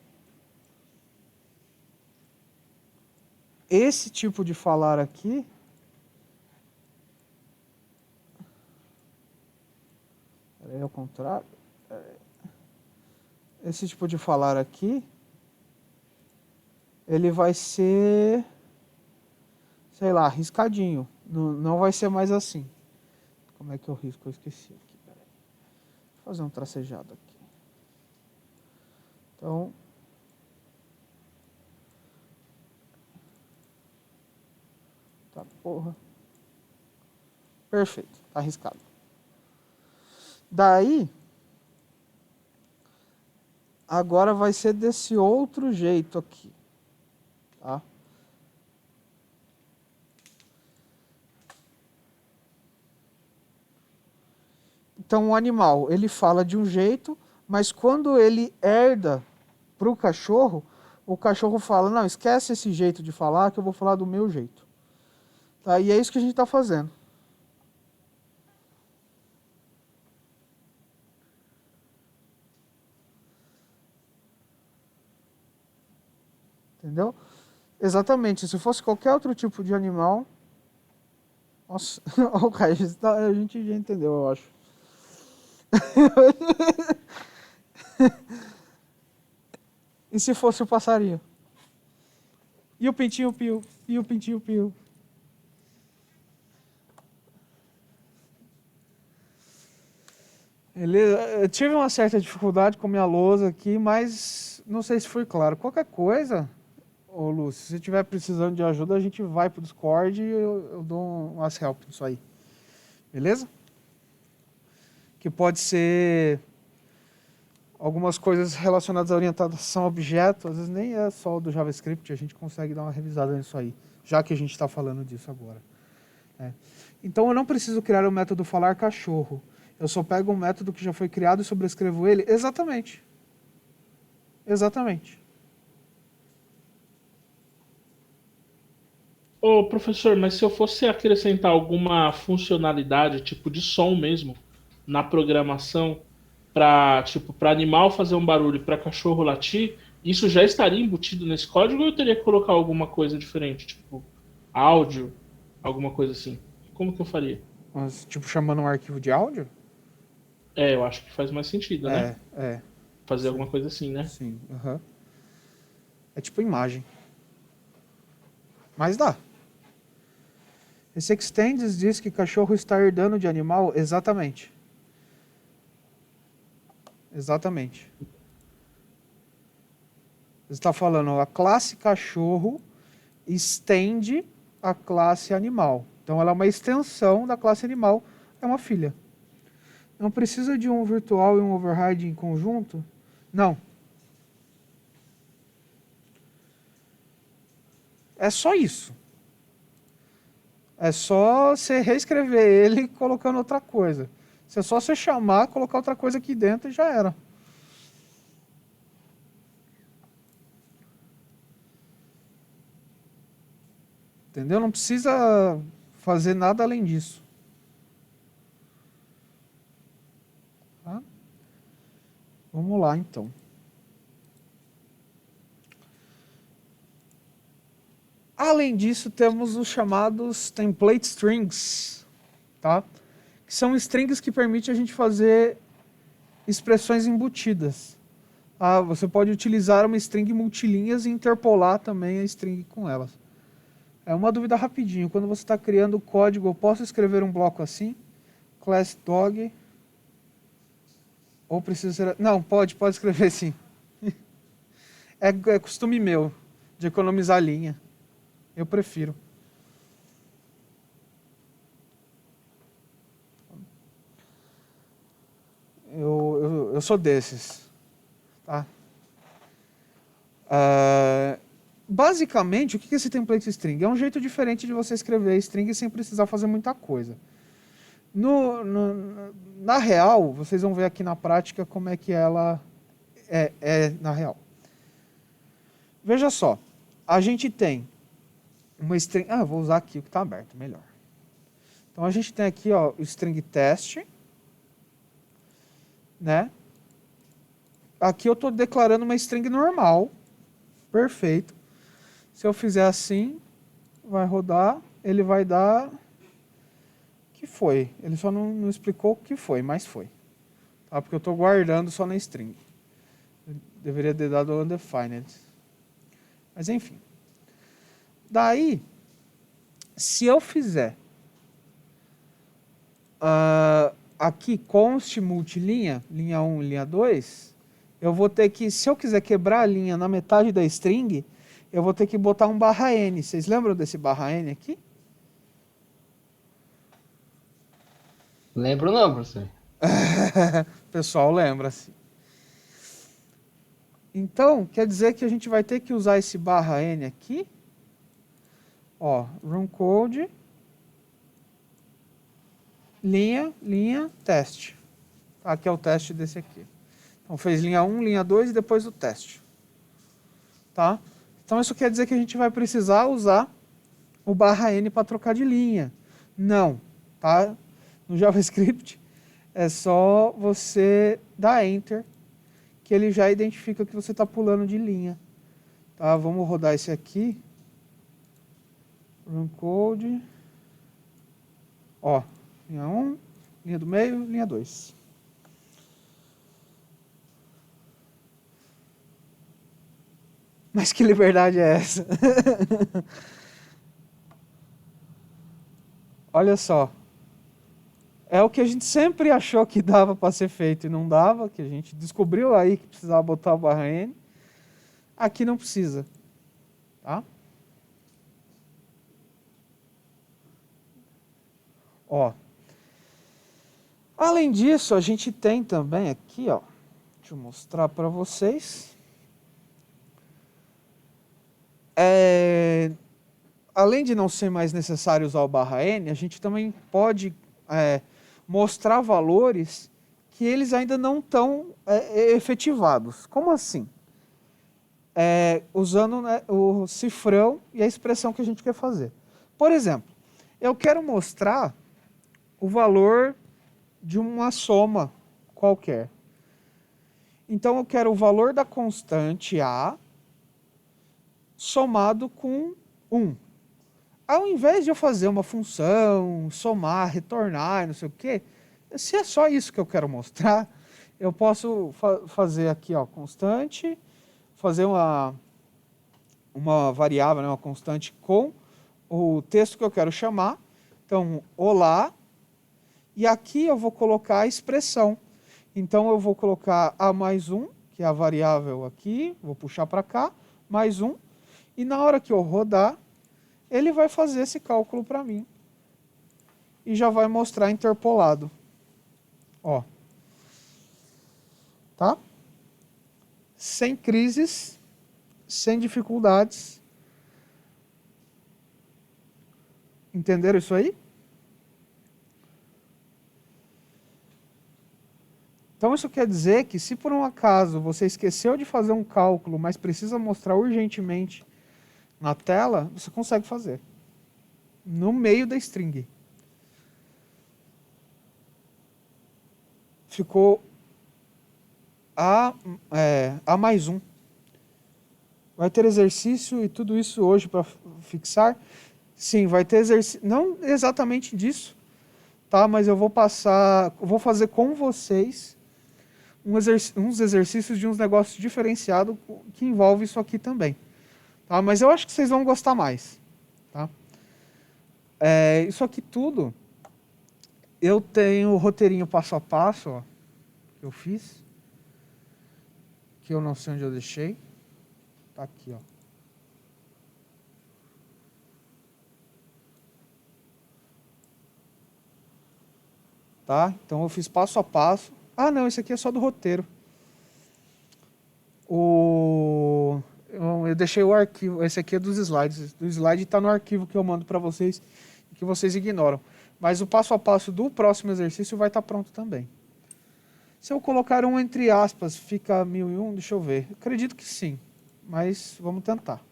esse tipo de falar aqui, é ao contrário, esse tipo de falar aqui, ele vai ser, sei lá, riscadinho, não vai ser mais assim. Como é que eu risco? Eu esqueci aqui, peraí. Vou fazer um tracejado aqui. Então, tá, porra. Perfeito, tá arriscado. Daí, agora vai ser desse outro jeito aqui, tá? Então, o animal, ele fala de um jeito, mas quando ele herda para o cachorro fala, não, esquece esse jeito de falar, que eu vou falar do meu jeito. Tá? E é isso que a gente está fazendo. Entendeu? Exatamente. Se fosse qualquer outro tipo de animal... Nossa, a gente já entendeu, eu acho. E se fosse o passarinho? E o pintinho piu? E o pintinho piu? Eu tive uma certa dificuldade com minha lousa aqui, mas não sei se foi claro. Qualquer coisa, ô Lúcio, se você estiver precisando de ajuda, a gente vai pro Discord e eu dou umas help nisso aí. Beleza? Que pode ser algumas coisas relacionadas à orientação a objeto, às vezes nem é só do JavaScript, a gente consegue dar uma revisada nisso aí, já que a gente está falando disso agora. Então eu não preciso criar o método falar cachorro. Eu só pego um método que já foi criado e sobrescrevo ele. Exatamente. Exatamente. Ô, professor, mas se eu fosse acrescentar alguma funcionalidade, tipo de som mesmo, na programação, para tipo, para animal fazer um barulho e para cachorro latir, isso já estaria embutido nesse código ou eu teria que colocar alguma coisa diferente, tipo áudio, alguma coisa assim? Como que eu faria? Mas, tipo, chamando um arquivo de áudio? Eu acho que faz mais sentido, né? Fazer alguma coisa assim, né? Sim. Uhum. É tipo imagem. Mas dá. Esse extends diz que cachorro está herdando de animal. Exatamente. Exatamente. Você está falando, a classe cachorro estende a classe animal. Então ela é uma extensão da classe animal, é uma filha. Não precisa de um virtual e um override em conjunto? Não. É só isso. É só você reescrever ele colocando outra coisa. É só você chamar, colocar outra coisa aqui dentro e já era. Entendeu? Não precisa fazer nada além disso. Tá? Vamos lá, então. Além disso, temos os chamados template strings, tá? Que são strings que permitem a gente fazer expressões embutidas. Você pode utilizar uma string multilinhas e interpolar também a string com elas. É uma dúvida rapidinho. Quando você está criando código, eu posso escrever um bloco assim? Class dog. Ou precisa ser... Não, pode escrever sim. É costume meu de economizar linha. Eu prefiro. Eu sou desses. Tá? Basicamente, o que é esse template string? É um jeito diferente de você escrever string sem precisar fazer muita coisa. Na real, vocês vão ver aqui na prática como é que ela é na real. Veja só, a gente tem uma string... vou usar aqui o que está aberto, melhor. Então a gente tem aqui o string test, né? Aqui eu estou declarando uma string normal, perfeito. Se eu fizer assim, vai rodar, ele vai dar... que foi? Ele só não explicou o que foi, mas foi. Tá? Porque eu estou guardando só na string. Eu deveria ter dado undefined. Mas enfim. Daí, se eu fizer aqui const multilinha, linha 1, linha 2, eu vou ter que, se eu quiser quebrar a linha na metade da string, eu vou ter que botar um /n. Vocês lembram desse /n aqui? Lembro não, professor. O pessoal lembra-se. Então, quer dizer que a gente vai ter que usar esse /n aqui. Run code, linha, teste. Aqui é o teste desse aqui. Então, fez linha 1, linha 2 e depois o teste. Tá? Então, isso quer dizer que a gente vai precisar usar o /n para trocar de linha. Não. Tá? No JavaScript, é só você dar Enter, que ele já identifica que você está pulando de linha. Tá? Vamos rodar esse aqui. Run code. Linha 1, linha do meio, linha 2. Mas que liberdade é essa? Olha só. É o que a gente sempre achou que dava para ser feito e não dava, que a gente descobriu aí que precisava botar o /n. Aqui não precisa. Tá? Além disso, a gente tem também aqui, deixa Deixa eu mostrar para vocês. Além de não ser mais necessário usar o /n, a gente também pode mostrar valores que eles ainda não estão efetivados. Como assim? Usando, né, o cifrão e a expressão que a gente quer fazer. Por exemplo, eu quero mostrar o valor de uma soma qualquer. Então eu quero o valor da constante A somado com 1. Ao invés de eu fazer uma função, somar, retornar, não sei o quê, se é só isso que eu quero mostrar, eu posso fazer aqui, ó, constante, fazer uma variável, né, uma constante com o texto que eu quero chamar. Então, olá, e aqui eu vou colocar a expressão. Então, eu vou colocar A mais 1, que é a variável aqui, vou puxar para cá, mais 1, e na hora que eu rodar, ele vai fazer esse cálculo para mim. E já vai mostrar interpolado. Ó. Tá? Sem crises, sem dificuldades. Entenderam isso aí? Então isso quer dizer que se por um acaso você esqueceu de fazer um cálculo, mas precisa mostrar urgentemente na tela, você consegue fazer. No meio da string. Ficou A mais 1. Vai ter exercício e tudo isso hoje para fixar? Sim, vai ter exercício. Não exatamente disso, tá? Mas eu vou fazer com vocês uns exercícios de uns negócios diferenciados que envolve isso aqui também. Tá? Mas eu acho que vocês vão gostar mais. Tá? Isso aqui tudo, eu tenho o roteirinho passo a passo, ó, que eu fiz, que eu não sei onde eu deixei. Tá aqui, ó. Tá? Então eu fiz passo a passo. Ah, não, esse aqui é só do roteiro. Eu deixei o arquivo, esse aqui é dos slides. O slide está no arquivo que eu mando para vocês e que vocês ignoram. Mas o passo a passo do próximo exercício vai estar pronto também. Se eu colocar um entre aspas, fica 1001, deixa eu ver. Eu acredito que sim, mas vamos tentar.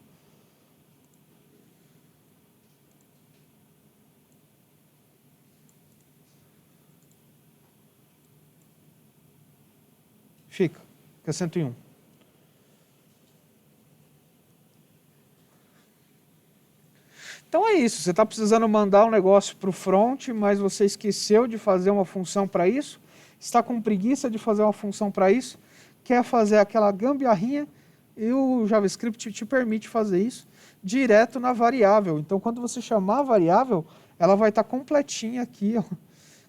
Fica 101. Então é isso, você está precisando mandar um negócio para o front, mas você esqueceu de fazer uma função para isso, está com preguiça de fazer uma função para isso, quer fazer aquela gambiarrinha, e o JavaScript te permite fazer isso direto na variável. Então quando você chamar a variável, ela vai estar completinha aqui, ó,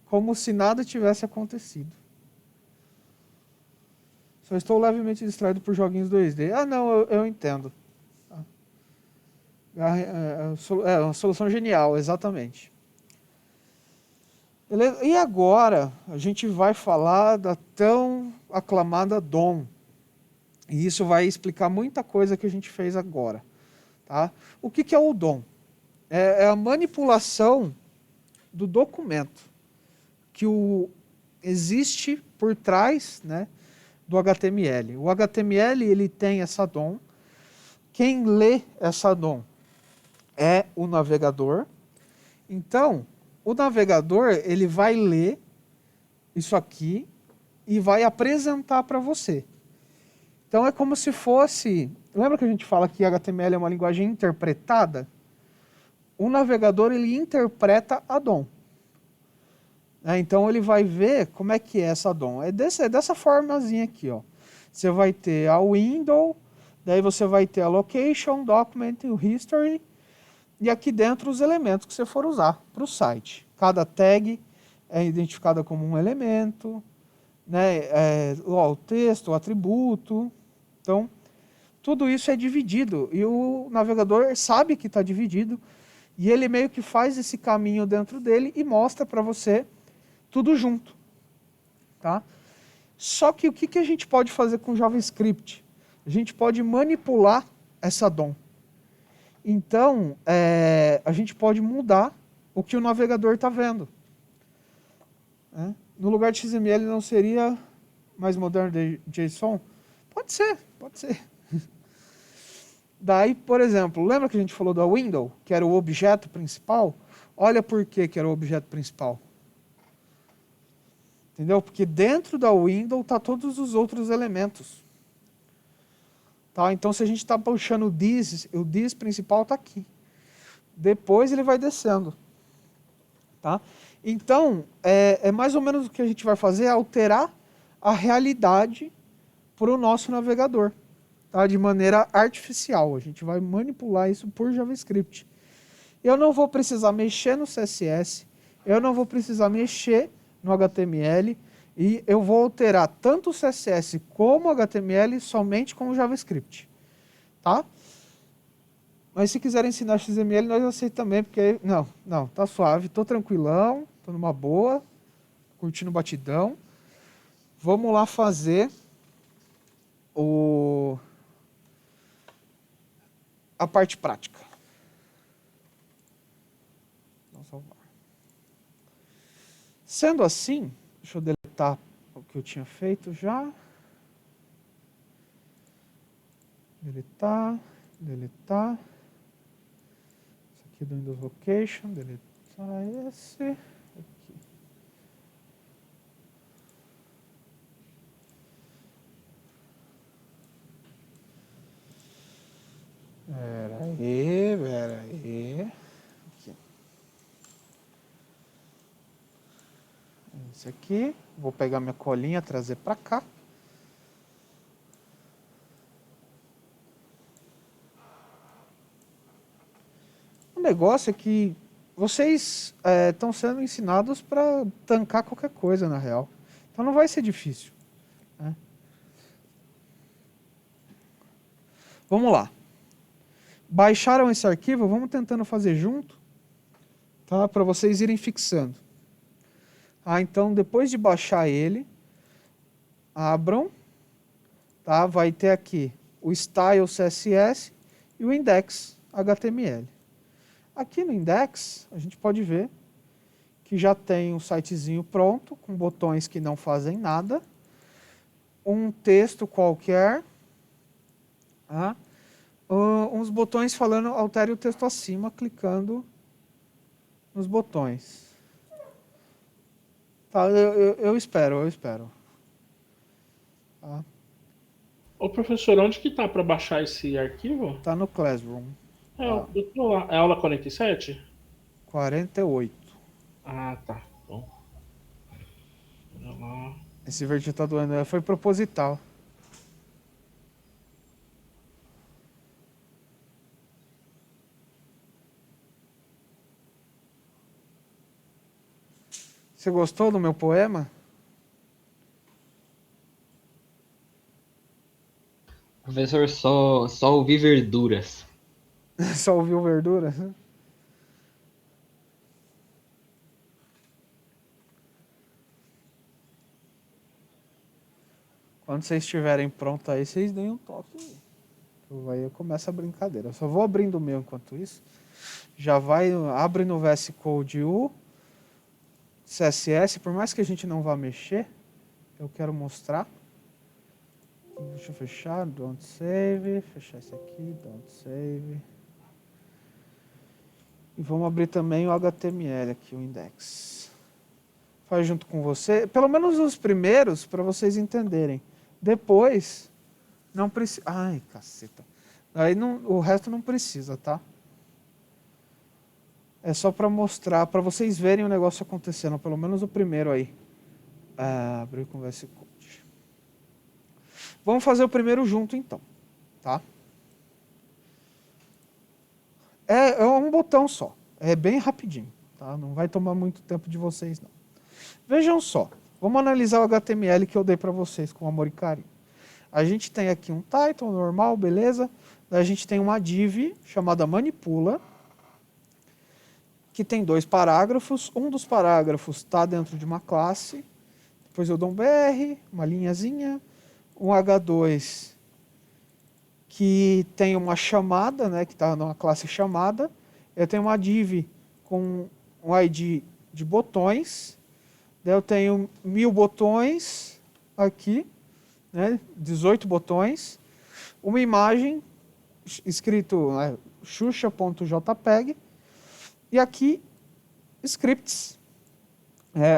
como se nada tivesse acontecido. Só estou levemente distraído por joguinhos 2D. Ah, não, eu entendo. É uma solução genial, exatamente. Beleza? E agora, a gente vai falar da tão aclamada DOM. E isso vai explicar muita coisa que a gente fez agora. Tá? O que é o DOM? É a manipulação do documento que existe por trás, né, do HTML. O HTML ele tem essa DOM. Quem lê essa DOM é o navegador. Então, o navegador ele vai ler isso aqui e vai apresentar para você. Então é como se fosse... Lembra que a gente fala que HTML é uma linguagem interpretada? O navegador ele interpreta a DOM. Então ele vai ver como é que é essa DOM. É dessa formazinha aqui, ó. Você vai ter a window, daí você vai ter a location, document, o history, e aqui dentro os elementos que você for usar para o site. Cada tag é identificada como um elemento, né? O texto, o atributo. Então, tudo isso é dividido e o navegador sabe que está dividido e ele meio que faz esse caminho dentro dele e mostra para você tudo junto. Tá? Só que o que a gente pode fazer com JavaScript? A gente pode manipular essa DOM. Então, a gente pode mudar o que o navegador está vendo. No lugar de XML não seria mais moderno de JSON? Pode ser, pode ser. Daí, por exemplo, lembra que a gente falou da window, que era o objeto principal? Olha por que era o objeto principal. Entendeu? Porque dentro da window está todos os outros elementos. Tá? Então, se a gente está puxando o this principal está aqui. Depois ele vai descendo. Tá? Então, é mais ou menos o que a gente vai fazer, é alterar a realidade para o nosso navegador. Tá? De maneira artificial. A gente vai manipular isso por JavaScript. Eu não vou precisar mexer no CSS, eu não vou precisar mexer no HTML, e eu vou alterar tanto o CSS como o HTML somente com o JavaScript. Tá? Mas se quiserem ensinar XML, nós aceitamos também, porque... Não, tá suave, tô tranquilão, tô numa boa, curtindo o batidão. Vamos lá fazer a parte prática. Vamos salvar. Sendo assim, deixa eu deletar o que eu tinha feito já. Deletar. Isso aqui do Windows Location, deletar esse. Aqui. Pera aí. Aqui. Esse aqui. Vou pegar minha colinha, trazer para cá. O negócio é que vocês estão sendo ensinados para tancar qualquer coisa, na real. Então não vai ser difícil. Né? Vamos lá. Baixaram esse arquivo, vamos tentando fazer junto, tá? Para vocês irem fixando. Então, depois de baixar ele, abram, tá? Vai ter aqui o style CSS e o index HTML. Aqui no index, a gente pode ver que já tem um sitezinho pronto, com botões que não fazem nada, um texto qualquer, tá? Uns botões falando altere o texto acima, clicando nos botões. Tá, eu espero. Tá. Ô professor, onde que tá para baixar esse arquivo? Tá no Classroom. Eu tô lá. É aula 47? 48. Ah, tá. Bom. Olha lá. Esse verde tá doendo, foi proposital. Você gostou do meu poema? Professor, só ouvi verduras. Só ouviu verdura? Quando vocês estiverem prontos aí, vocês deem um toque. Aí começa a brincadeira. Eu só vou abrindo o meu enquanto isso. Já abre no VS Code o CSS, por mais que a gente não vá mexer, eu quero mostrar. Deixa eu fechar, don't save, fechar esse aqui, don't save. E vamos abrir também o HTML aqui, o index. Faz junto com você, pelo menos os primeiros, para vocês entenderem. Depois, não precisa... Ai, caceta. Aí o resto não precisa, tá? É só para mostrar, para vocês verem o negócio acontecendo, pelo menos o primeiro aí. Abrir com VS Code. Vamos fazer o primeiro junto, então. Tá? É um botão só. É bem rapidinho. Tá? Não vai tomar muito tempo de vocês, não. Vejam só. Vamos analisar o HTML que eu dei para vocês com amor e carinho. A gente tem aqui um title normal, beleza? Daí a gente tem uma div chamada manipula, que tem 2 parágrafos. Um dos parágrafos está dentro de uma classe Depois eu dou um BR, uma linhazinha, um H2 que tem uma chamada, né, que está numa classe chamada. Eu tenho uma div com um ID de botões. Daí eu tenho 1000 botões aqui, né, 18 botões. Uma imagem escrito xuxa.jpg. E aqui, scripts.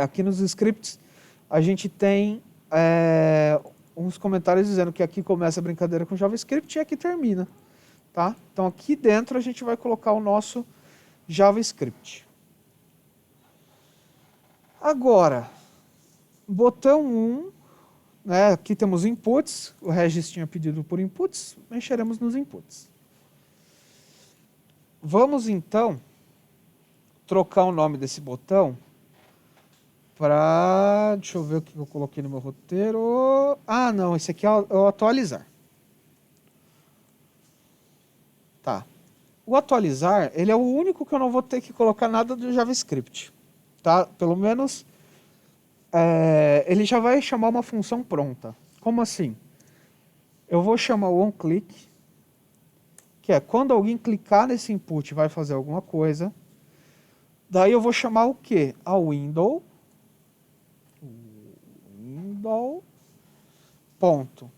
Aqui nos scripts a gente tem uns comentários dizendo que aqui começa a brincadeira com JavaScript e aqui termina. Tá? Então aqui dentro a gente vai colocar o nosso JavaScript. Agora, botão 1, né, aqui temos inputs, o Regis tinha pedido por inputs, mexeremos nos inputs. Vamos então trocar o nome desse botão para, deixa eu ver o que eu coloquei no meu roteiro. Ah, não, esse aqui é o atualizar. Tá. O atualizar, ele é o único que eu não vou ter que colocar nada do JavaScript. Tá? Pelo menos ele já vai chamar uma função pronta. Como assim? Eu vou chamar o onClick, que é quando alguém clicar nesse input vai fazer alguma coisa. Daí eu vou chamar o quê? A window ponto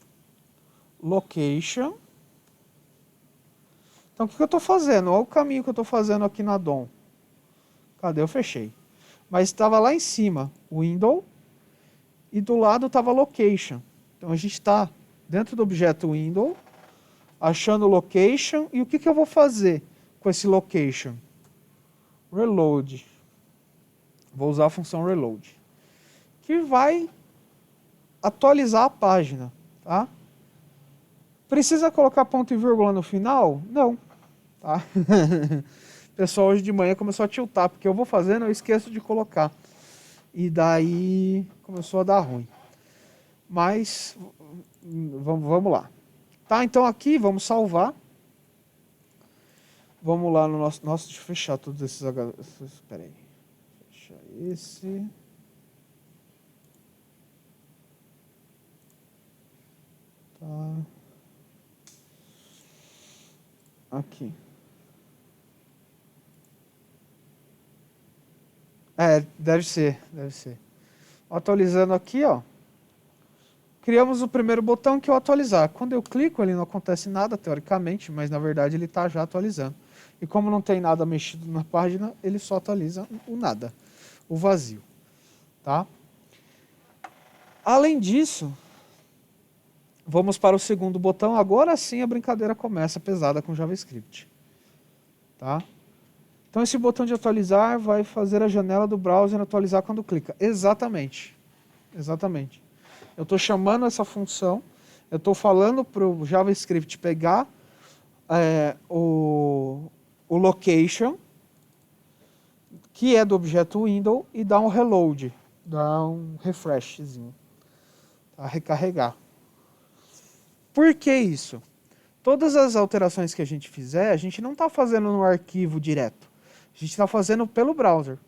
location. Então o que eu estou fazendo? Olha o caminho que eu estou fazendo aqui na DOM. Cadê? Eu fechei. Mas estava lá em cima, window, e do lado estava location. Então a gente está dentro do objeto window, achando location, e o que eu vou fazer com esse location? Reload. Vou usar a função reload, que vai atualizar a página. Tá? Precisa colocar ponto e vírgula no final? Não. Tá? O pessoal hoje de manhã começou a tiltar, porque eu vou fazendo, eu esqueço de colocar. E daí começou a dar ruim. Mas vamos lá. Tá, então aqui vamos salvar. Vamos lá no nosso... Nossa, deixa eu fechar todos esses... Espera aí. Fechar esse... Tá. Aqui. Deve ser. Atualizando aqui, ó. Criamos o primeiro botão que é o atualizar. Quando eu clico, ele não acontece nada, teoricamente, mas na verdade ele está já atualizando. E como não tem nada mexido na página, ele só atualiza o nada, o vazio. Tá? Além disso, vamos para o segundo botão. Agora sim a brincadeira começa pesada com JavaScript. Tá? Então esse botão de atualizar vai fazer a janela do browser atualizar quando clica. Exatamente. Eu estou chamando essa função, eu estou falando para o JavaScript pegar o location, que é do objeto window, e dar um reload, dar um refreshzinho, tá? Recarregar. Por que isso? Todas as alterações que a gente fizer, a gente não está fazendo no arquivo direto. A gente está fazendo pelo browser.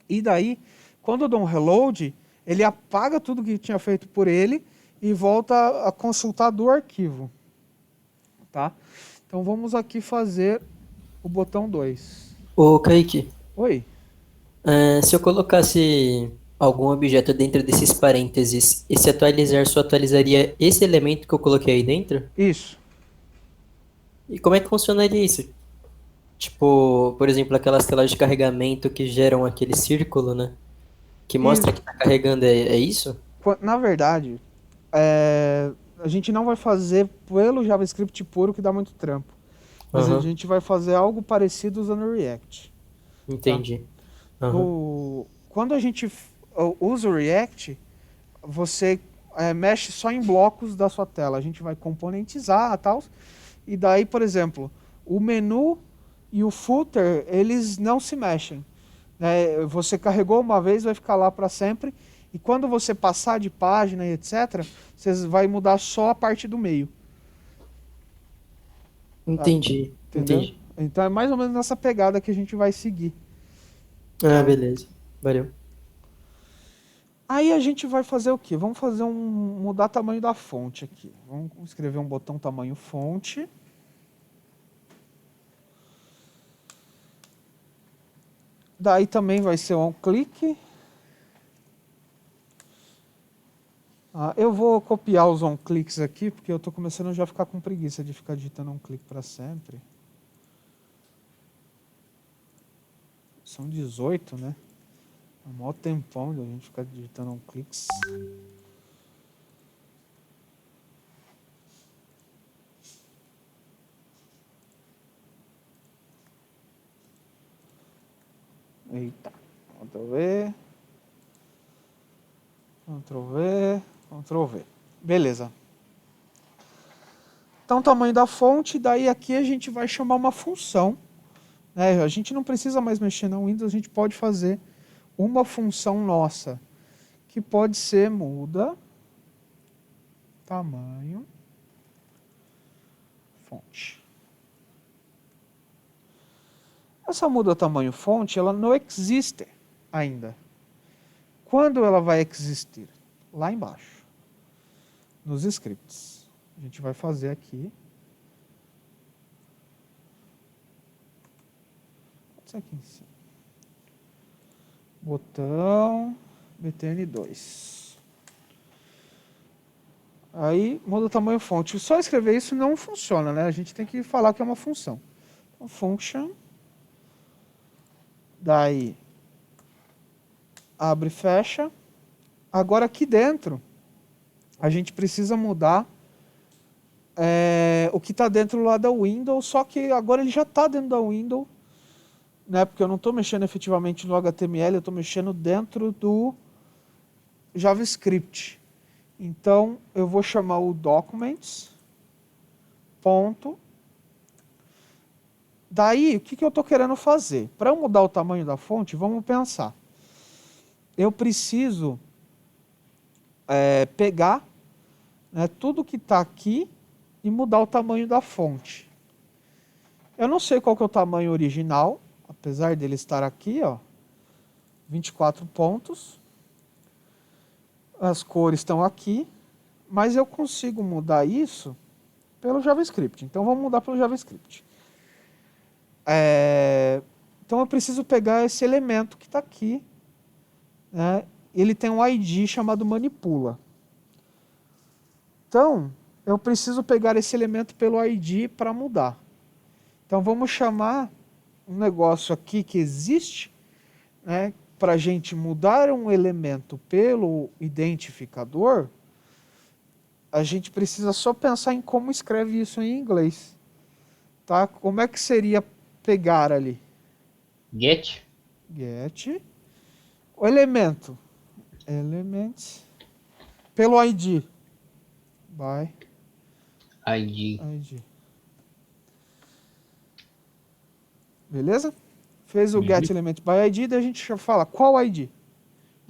E daí, quando eu dou um reload, ele apaga tudo que tinha feito por ele e volta a consultar do arquivo. Tá? Então vamos aqui fazer o botão 2. Ô, Kaique, Oi? se eu colocasse algum objeto dentro desses parênteses, esse atualizar só atualizaria esse elemento que eu coloquei aí dentro? Isso. E como é que funcionaria isso? Tipo, por exemplo, aquelas telas de carregamento que geram aquele círculo, né? Que mostra que está carregando, é isso? Na verdade, a gente não vai fazer pelo JavaScript puro, que dá muito trampo. Mas a gente vai fazer algo parecido usando o React. Entendi. Tá? Quando a gente usa o React, você mexe só em blocos da sua tela. A gente vai componentizar e tal. E daí, por exemplo, o menu e o footer, eles não se mexem. Você carregou uma vez, vai ficar lá para sempre. E quando você passar de página e etc., você vai mudar só a parte do meio. Entendi. Entendeu? Entendi. Então é mais ou menos nessa pegada que a gente vai seguir. Ah, beleza. Valeu. Aí a gente vai fazer o quê? Vamos fazer mudar o tamanho da fonte aqui. Vamos escrever um botão tamanho fonte. Daí também vai ser um clique. Eu vou copiar os on-cliques aqui, porque eu estou começando já a ficar com preguiça de ficar digitando um clique para sempre. São 18, né? É um maior tempão de a gente ficar digitando on-cliques. Eita, Ctrl V. Ctrl V, Ctrl V. Beleza. Então, tamanho da fonte, daí aqui a gente vai chamar uma função. Né? A gente não precisa mais mexer no Windows, a gente pode fazer uma função nossa, que pode ser muda tamanho fonte. Essa muda tamanho fonte, ela não existe ainda. Quando ela vai existir? Lá embaixo, nos scripts. A gente vai fazer aqui. Isso aqui em cima. Botão btn2. Aí muda o tamanho fonte. Só escrever isso não funciona, né? A gente tem que falar que é uma função. Então, function. Daí abre e fecha. Agora aqui dentro a gente precisa mudar o que está dentro lá da Windows, só que agora ele já está dentro da Windows, né? Porque eu não estou mexendo efetivamente no HTML, eu estou mexendo dentro do JavaScript. Então eu vou chamar o documents. Ponto. Daí, o que eu estou querendo fazer? Para eu mudar o tamanho da fonte, vamos pensar. Eu preciso pegar, né, tudo que está aqui e mudar o tamanho da fonte. Eu não sei qual que é o tamanho original, apesar dele estar aqui, ó, 24 pontos. As cores estão aqui, mas eu consigo mudar isso pelo JavaScript. Então vamos mudar pelo JavaScript. Então eu preciso pegar esse elemento que está aqui, né? Ele tem um ID chamado manipula. Então eu preciso pegar esse elemento pelo ID para mudar. Então vamos chamar um negócio aqui que existe, né, para a gente mudar um elemento pelo identificador. A gente precisa só pensar em como escreve isso em inglês. Tá? Como é que seria pegar ali? Get. Get. O elemento. Elements. Pelo ID. By ID. ID. Beleza? Fez o get element by ID, daí a gente já fala qual ID?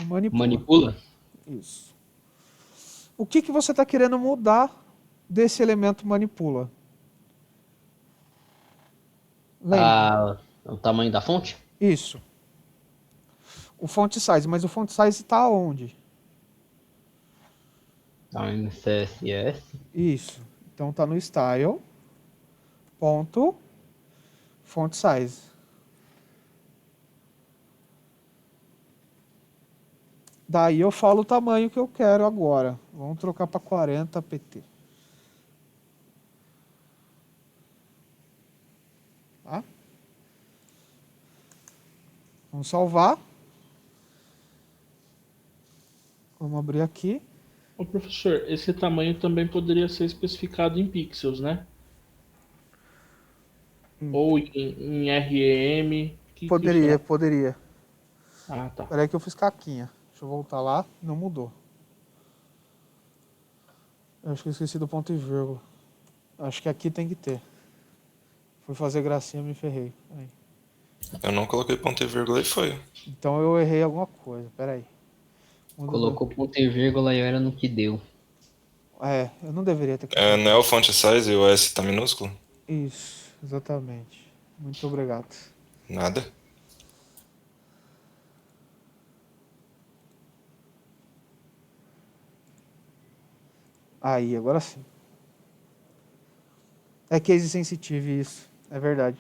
O manipula. Manipula. Isso. O que você está querendo mudar desse elemento manipula? Lembra? O tamanho da fonte? Isso. O font size, mas o font size está onde? Tá no CSS. Isso. Então está no style. Ponto. Font size. Daí eu falo o tamanho que eu quero agora. Vamos trocar para 40 pt. Tá? Vamos salvar. Vamos abrir aqui. Ô, professor, esse tamanho também poderia ser especificado em pixels, né? Ou em REM. Poderia, poderia. Ah, tá. Peraí que eu fiz caquinha. Deixa eu voltar lá. Não mudou. Eu acho que eu esqueci do ponto e vírgula. Acho que aqui tem que ter. Fui fazer gracinha, me ferrei. Aí. Eu não coloquei ponto e vírgula e foi. Então eu errei alguma coisa. Peraí. Colocou ponto e vírgula e era no que deu. Eu não deveria ter. Não é o font size e o S tá minúsculo? Isso, exatamente. Muito obrigado. Nada. Aí, agora sim. É case sensitive isso, é verdade.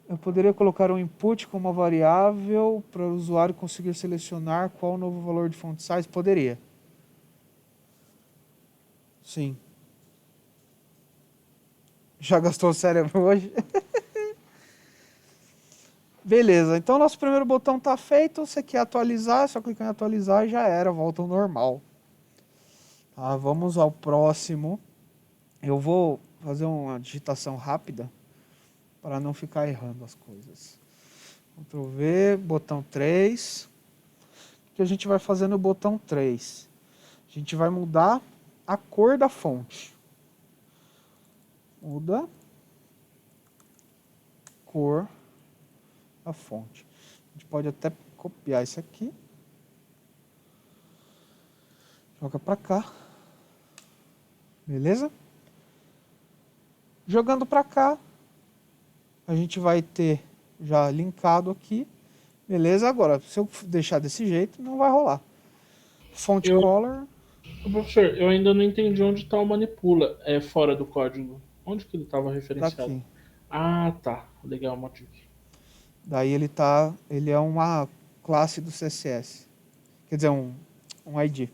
Eu poderia colocar um input como uma variável para o usuário conseguir selecionar qual o novo valor de font size? Poderia. Sim. Já gastou o cérebro hoje? Beleza, então nosso primeiro botão está feito. Você quer atualizar, é só clicar em atualizar e já era, volta ao normal. Tá, vamos ao próximo. Eu vou fazer uma digitação rápida para não ficar errando as coisas. Ctrl V, botão 3. O que a gente vai fazer no botão 3? A gente vai mudar a cor da fonte. Muda cor da fonte. A gente pode até copiar isso aqui. Joga para cá. Beleza? Jogando para cá, a gente vai ter já linkado aqui. Beleza? Agora, se eu deixar desse jeito, não vai rolar. Font color. Professor, eu ainda não entendi onde está o manipula fora do código. Onde que ele estava referenciado? Daqui. Ah, tá. Legal, Matic. Daí ele é uma classe do CSS. Quer dizer, um ID.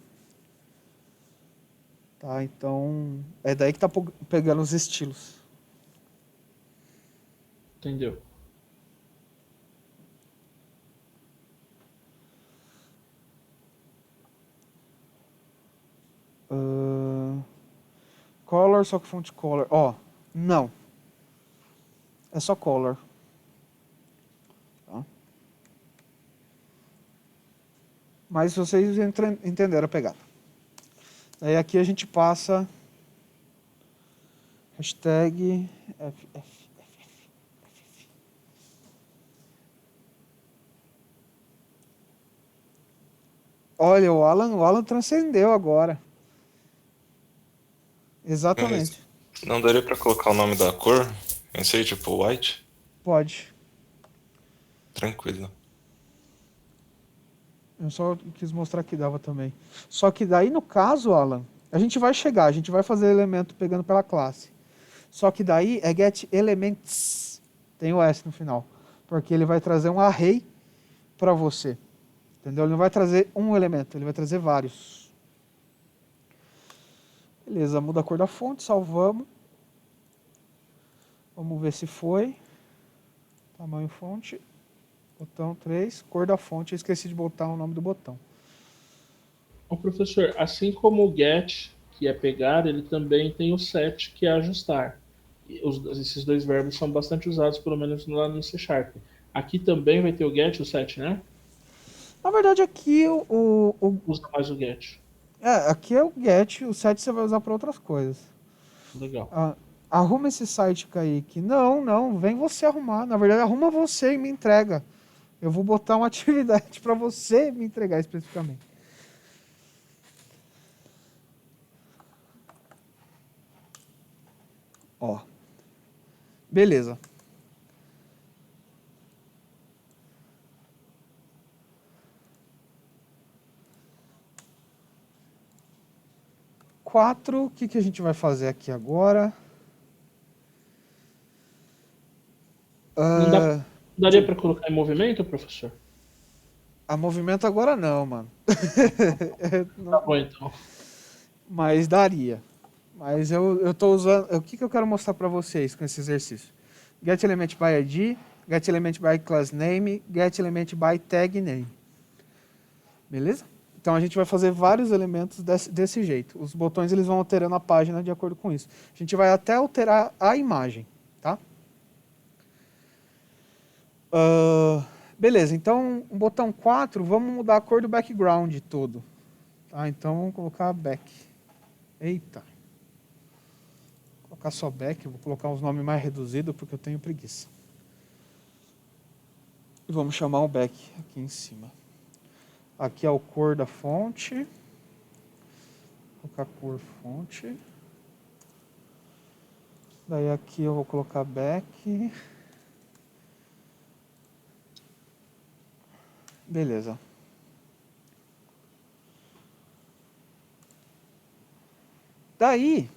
Tá, então é daí que tá pegando os estilos. Entendeu? Color, só que font color. Ó, não. É só color. Tá? Mas vocês entenderam a pegada. Daí aqui a gente passa hashtag FF. Olha, o Alan transcendeu agora. Exatamente. Não daria pra colocar o nome da cor? Pensei, tipo, white? Pode. Tranquilo. Eu só quis mostrar que dava também. Só que daí, no caso, Alan, a gente vai fazer elemento pegando pela classe. Só que daí é get elements. Tem o S no final. Porque ele vai trazer um array para você. Entendeu? Ele não vai trazer um elemento, ele vai trazer vários. Beleza, muda a cor da fonte, salvamos. Vamos ver se foi. Tamanho fonte. Botão 3, cor da fonte. Eu esqueci de botar o nome do botão. Ô, professor, assim como o get, que é pegar, ele também tem o set, que é ajustar. Esses dois verbos são bastante usados, pelo menos lá no C Sharp. Aqui também vai ter o get e o set, né? Na verdade, aqui Usa mais o get. aqui é o get, o set você vai usar para outras coisas. Legal. Arruma esse site, Kaique. Não, vem você arrumar. Na verdade, arruma você e me entrega. Eu vou botar uma atividade para você me entregar especificamente. Ó. Beleza. O que a gente vai fazer aqui agora? Não daria para colocar em movimento, professor? A movimento agora não, mano. Tá bom, então. Mas daria. Mas eu tô usando... O que eu quero mostrar para vocês com esse exercício? Get element by ID, get element by class name, get element by tag name. Beleza? Então a gente vai fazer vários elementos desse jeito. Os botões eles vão alterando a página de acordo com isso. A gente vai até alterar a imagem, tá? Beleza, então o botão 4, vamos mudar a cor do background todo. Tá? Então vamos colocar back. Eita. Vou colocar só back, vou colocar uns nomes mais reduzidos porque eu tenho preguiça. E vamos chamar o back aqui em cima. Aqui é o cor da fonte. Vou colocar cor fonte. Daí aqui eu vou colocar back. Beleza. Daí,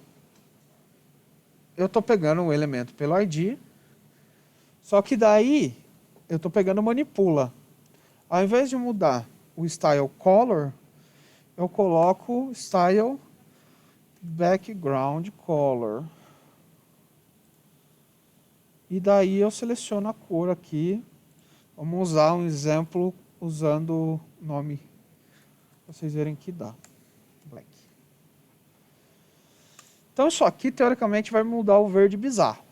eu estou pegando um elemento pelo ID, só que daí eu estou pegando manipula. Ao invés de mudar o style color, eu coloco style background color. E daí eu seleciono a cor aqui. Vamos usar um exemplo usando o nome, para vocês verem que dá. Black. Então isso aqui, teoricamente, vai mudar o verde bizarro.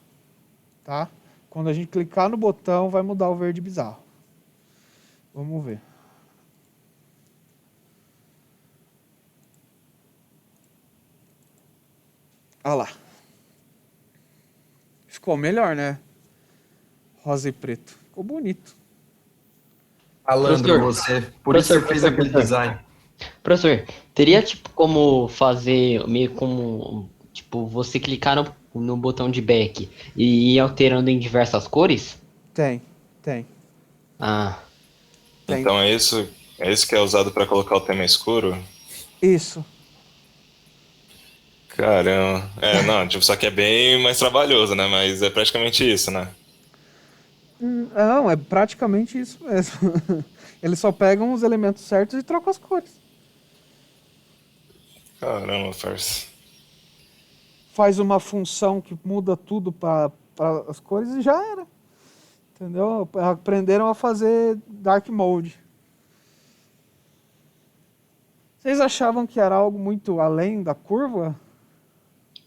Tá? Quando a gente clicar no botão, vai mudar o verde bizarro. Vamos ver. Olha lá. Ficou melhor, né? Rosa e preto. Ficou bonito. Malandro Professor, você. Por isso você professor, fez professor, aquele professor. design. Professor, teria tipo como fazer meio como tipo você clicar no botão de back e ir alterando em diversas cores? Tem, tem. Ah, Tem. Então é isso que é usado pra colocar o tema escuro? Isso. Caramba. É, não, tipo, só que é bem mais trabalhoso, né? Mas é praticamente isso, né? Não, é praticamente isso mesmo. Eles só pegam os elementos certos e trocam as cores. Caramba, parça. Faz uma função que muda tudo para as cores e já era. Entendeu? Aprenderam a fazer dark mode. Vocês achavam que era algo muito além da curva?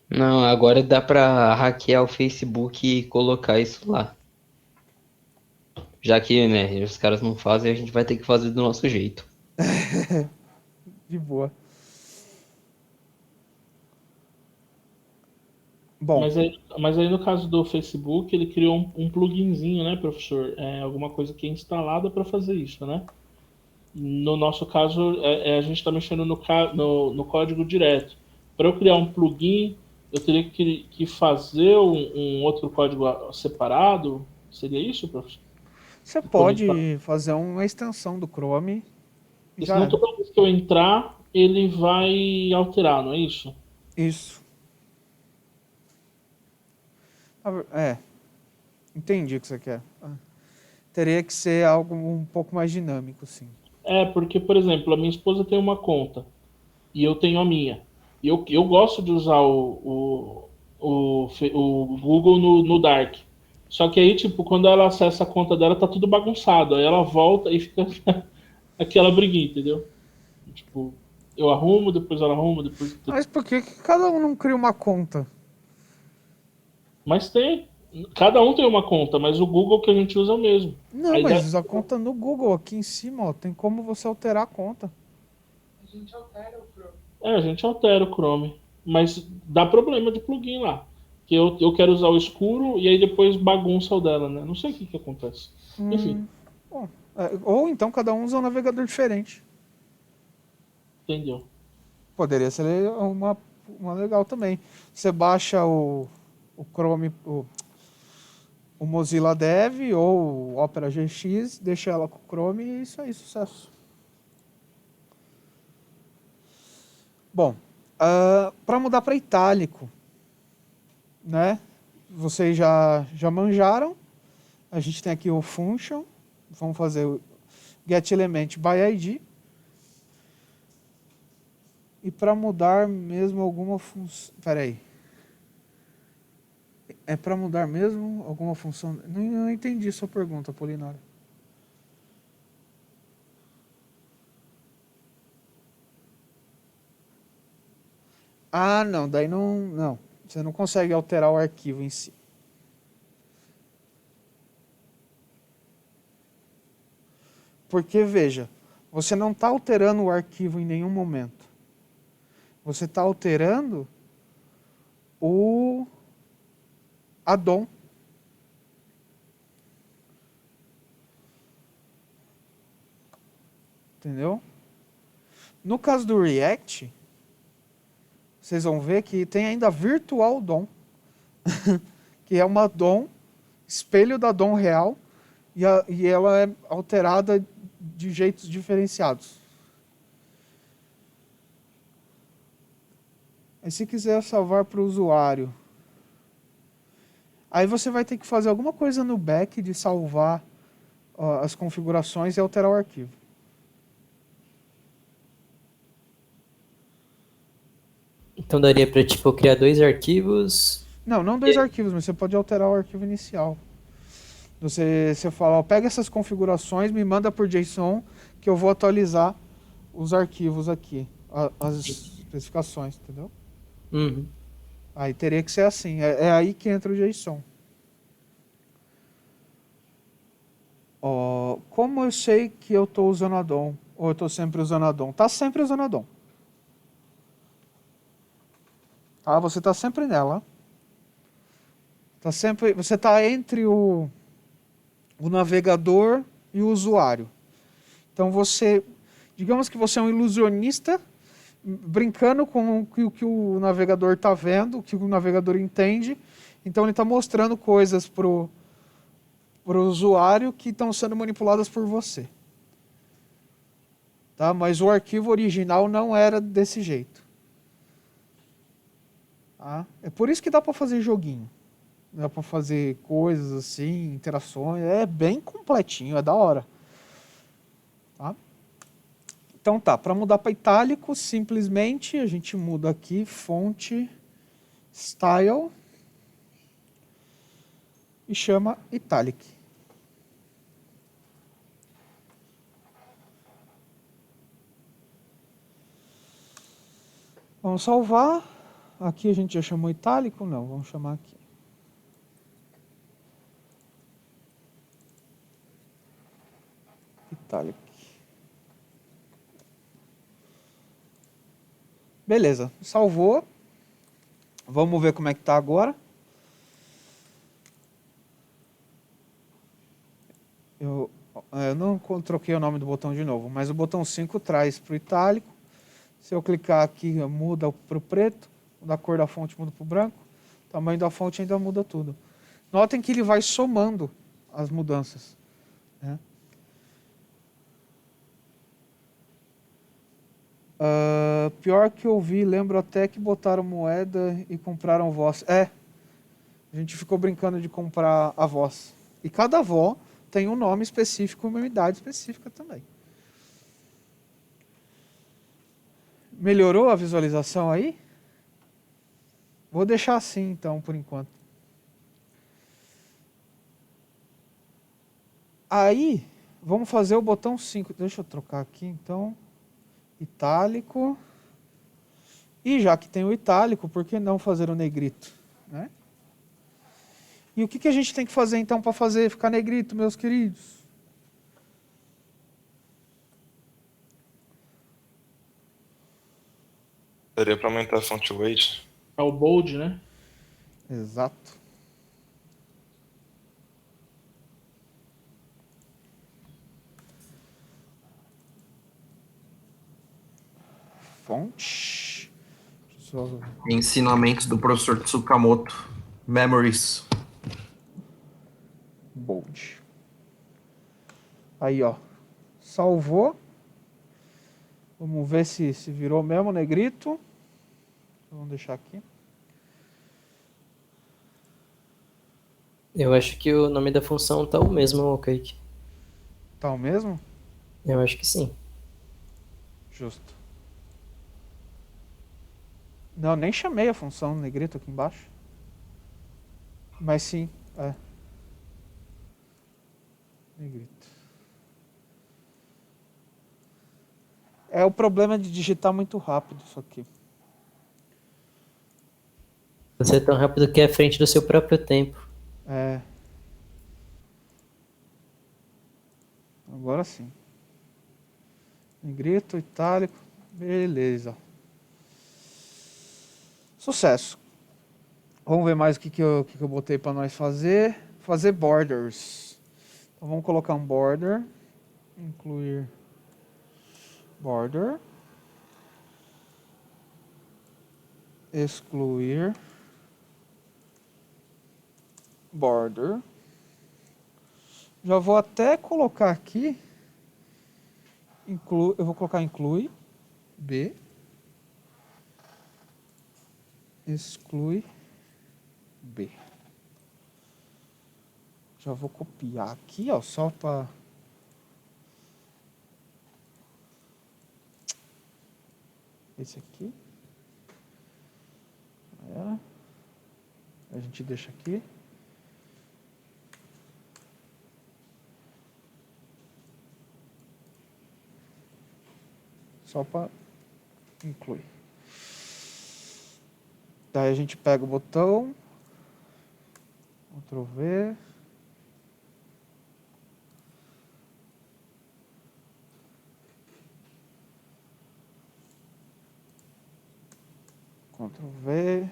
não, agora dá pra hackear o Facebook e colocar isso lá. Já que, né, os caras não fazem, a gente vai ter que fazer do nosso jeito. De boa. Bom, Mas aí no caso do Facebook, ele criou um pluginzinho, né, professor? É alguma coisa que é instalada para fazer isso, né? No nosso caso, a gente está mexendo no código direto. Para eu criar um plugin, eu teria que fazer um outro código separado? Seria isso, professor? você O plugin pra- pode fazer uma extensão do Chrome e Porque já senão era. toda vez que eu entrar, ele vai alterar, não é isso? Isso. É, entendi o que você quer. Teria que ser algo um pouco mais dinâmico, sim. É, porque, por exemplo, a minha esposa tem uma conta e eu tenho a minha. E eu gosto de usar o Google no Dark. Só que aí, tipo, quando ela acessa a conta dela, tá tudo bagunçado. Aí ela volta e fica aquela briguinha, entendeu? Tipo, eu arrumo, depois ela arruma, depois. Mas por que que cada um não cria uma conta? Mas tem. Cada um tem uma conta, mas o Google que a gente usa é o mesmo. Não, Aí mas a conta no Google aqui em cima, ó, tem como você alterar a conta. a gente altera o Chrome. Mas dá problema de plugin lá. Que eu quero usar o escuro e aí depois bagunça o dela, né? Não sei o que acontece. Enfim, Bom, ou então cada um usa um navegador diferente. entendeu? Poderia ser uma legal também. Você baixa o Chrome, o Mozilla Dev ou o Opera GX, deixa ela com o Chrome e isso aí, sucesso. Bom, para mudar para itálico, né? Vocês já manjaram. A gente tem aqui o function. Vamos fazer o get element by ID. E para mudar mesmo alguma função... Espera aí. É para mudar mesmo alguma função... Não entendi sua pergunta, Polinário. Ah, não. Daí não. Você não consegue alterar o arquivo em si. Porque, veja, você não está alterando o arquivo em nenhum momento. Você está alterando o addon. Entendeu? No caso do React, vocês vão ver que tem ainda virtual DOM, que é uma DOM, espelho da DOM real, e ela é alterada de jeitos diferenciados. Aí se quiser salvar para o usuário, aí você vai ter que fazer alguma coisa no back de salvar as configurações e alterar o arquivo. Então daria pra, tipo, criar 2 arquivos. Não 2 arquivos, mas você pode alterar o arquivo inicial. Você fala, ó, pega essas configurações, me manda por JSON, que eu vou atualizar os arquivos aqui, as especificações, entendeu? Uhum. Aí teria que ser assim, é aí que entra o JSON. Ó, como eu sei que eu estou usando a DOM, ou eu estou sempre usando a DOM? Tá sempre usando a DOM. Tá? Você está sempre nela. Tá sempre, você está entre o navegador e o usuário. Então você, digamos que você é um ilusionista brincando com o que o navegador está vendo, o que o navegador entende. Então ele está mostrando coisas para o usuário que estão sendo manipuladas por você. Tá? Mas o arquivo original não era desse jeito. Tá? É por isso que dá para fazer joguinho. Dá para fazer coisas assim, interações. É bem completinho, é da hora. Tá? Então tá, para mudar para itálico, simplesmente a gente muda aqui fonte, style e chama italic. Vamos salvar. Aqui a gente já chamou itálico? Não, vamos chamar aqui. Italic. Beleza, salvou. Vamos ver como é que tá agora. Eu não troquei o nome do botão de novo, mas o botão 5 traz para o itálico. Se eu clicar aqui, muda para o preto, da cor da fonte muda para o branco, o tamanho da fonte ainda muda tudo. Notem que ele vai somando as mudanças. Né? Pior que eu vi, lembro até que botaram moeda e compraram voz. A gente ficou brincando de comprar a voz. E cada avó tem um nome específico, uma unidade específica também. Melhorou a visualização aí? Vou deixar assim então, por enquanto. Aí, vamos fazer o botão 5. Deixa eu trocar aqui então. Itálico. E já que tem o itálico, por que não fazer o negrito? Né? E o que a gente tem que fazer então para fazer ficar negrito, meus queridos? Daria pra aumentar a font weight. É o bold, né? Exato. Fonte. Ensinamentos do professor Tsukamoto. Memories. Bold. Aí, ó. Salvou. Vamos ver se virou mesmo negrito. Vamos deixar aqui. Eu acho que o nome da função tá o mesmo, Kaique. Tá o mesmo? Eu acho que sim. Justo. Não, nem chamei a função negrito aqui embaixo. Mas sim, é. Negrito. É o problema de digitar muito rápido isso aqui. Você é tão rápido que é à frente do seu próprio tempo. É. Agora sim. Negrito, itálico. Beleza. Sucesso. Vamos ver mais o que eu botei para nós fazer. Fazer borders. Então vamos colocar um border. Incluir border. Excluir border. Já vou até colocar aqui. Eu vou colocar inclui B. exclui B. Já vou copiar aqui, ó, só para... Esse aqui. A gente deixa aqui. Só para incluir. Daí a gente pega o botão, Ctrl V, Ctrl V,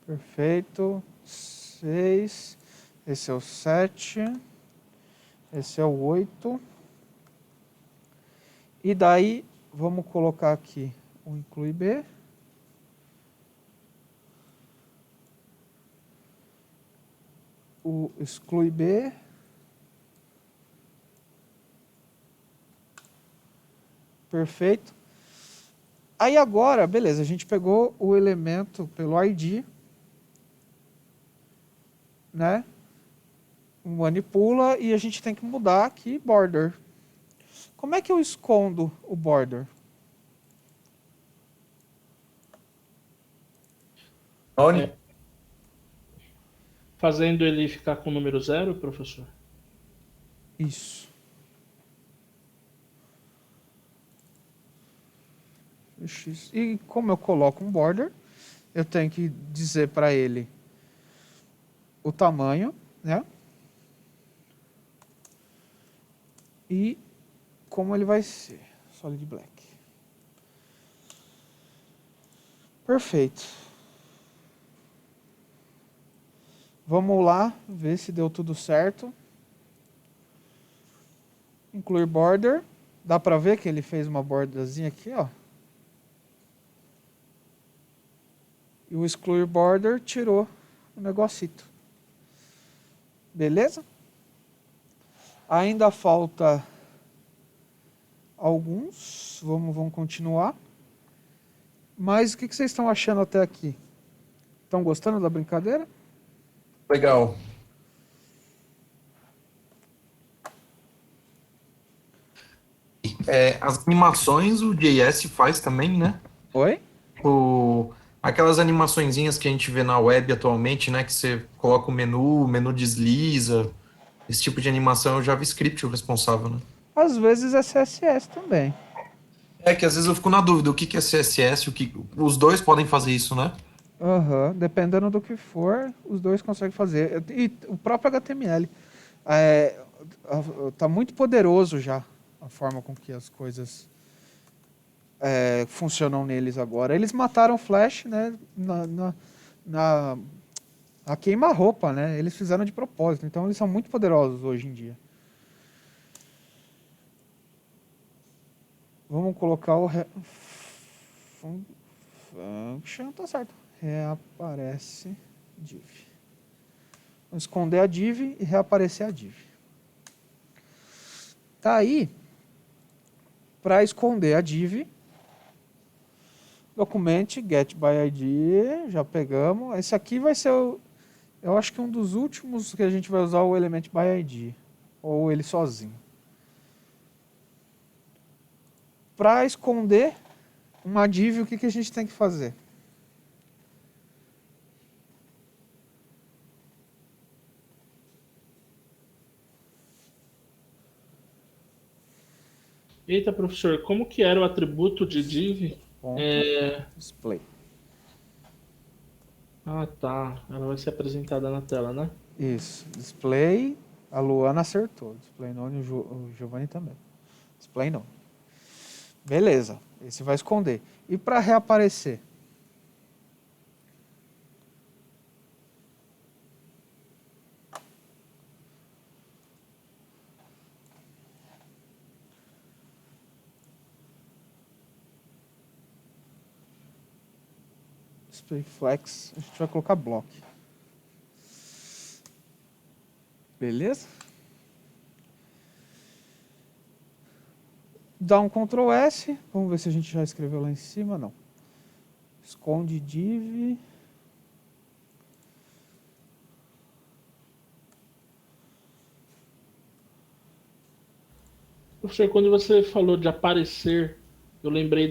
perfeito, 6, esse é o 7, esse é o 8, e daí vamos colocar aqui o inclui B, o exclui B, perfeito. Aí agora, beleza, a gente pegou o elemento pelo ID, né? Manipula e a gente tem que mudar aqui border. Como é que eu escondo o border? Onde? Fazendo ele ficar com o número 0, professor? Isso. E como eu coloco um border, eu tenho que dizer para ele o tamanho, né? E como ele vai ser. Solid Black. Perfeito. Vamos lá, ver se deu tudo certo. Incluir border. Dá para ver que ele fez uma bordazinha aqui, ó. E o excluir border tirou o negocito. Beleza? Ainda falta alguns. Vamos continuar. Mas o que vocês estão achando até aqui? Estão gostando da brincadeira? Legal. As animações o JS faz também, né? Oi? Aquelas animaçõezinhas que a gente vê na web atualmente, né? Que você coloca o menu desliza. Esse tipo de animação é o JavaScript o responsável, né? Às vezes é CSS também. É que às vezes eu fico na dúvida, o que é CSS, os dois podem fazer isso, né? Uhum. Dependendo do que for, os dois conseguem fazer. E o próprio HTML. Tá muito poderoso já a forma com que as coisas funcionam neles agora. Eles mataram o Flash, né, a queima-roupa, né? Eles fizeram de propósito. Então eles são muito poderosos hoje em dia. Vamos colocar o function, tá certo. Reaparece div. Vamos esconder a div e reaparecer a div. Tá aí. Para esconder a div, document get by id, já pegamos. Esse aqui vai ser eu acho que um dos últimos que a gente vai usar o element by id, ou ele sozinho. Para esconder uma div, o que a gente tem que fazer? Eita, professor, como que era o atributo de div? Ponto display. Ah, tá. Ela vai ser apresentada na tela, né? Isso. Display, a Luana acertou. Display none, o Giovanni também. Display none. Beleza. Esse vai esconder. E para reaparecer? Display flex, a gente vai colocar block. Beleza? Dá um Ctrl S. Vamos ver se a gente já escreveu lá em cima. Não. Esconde div. Professor, quando você falou de aparecer, eu lembrei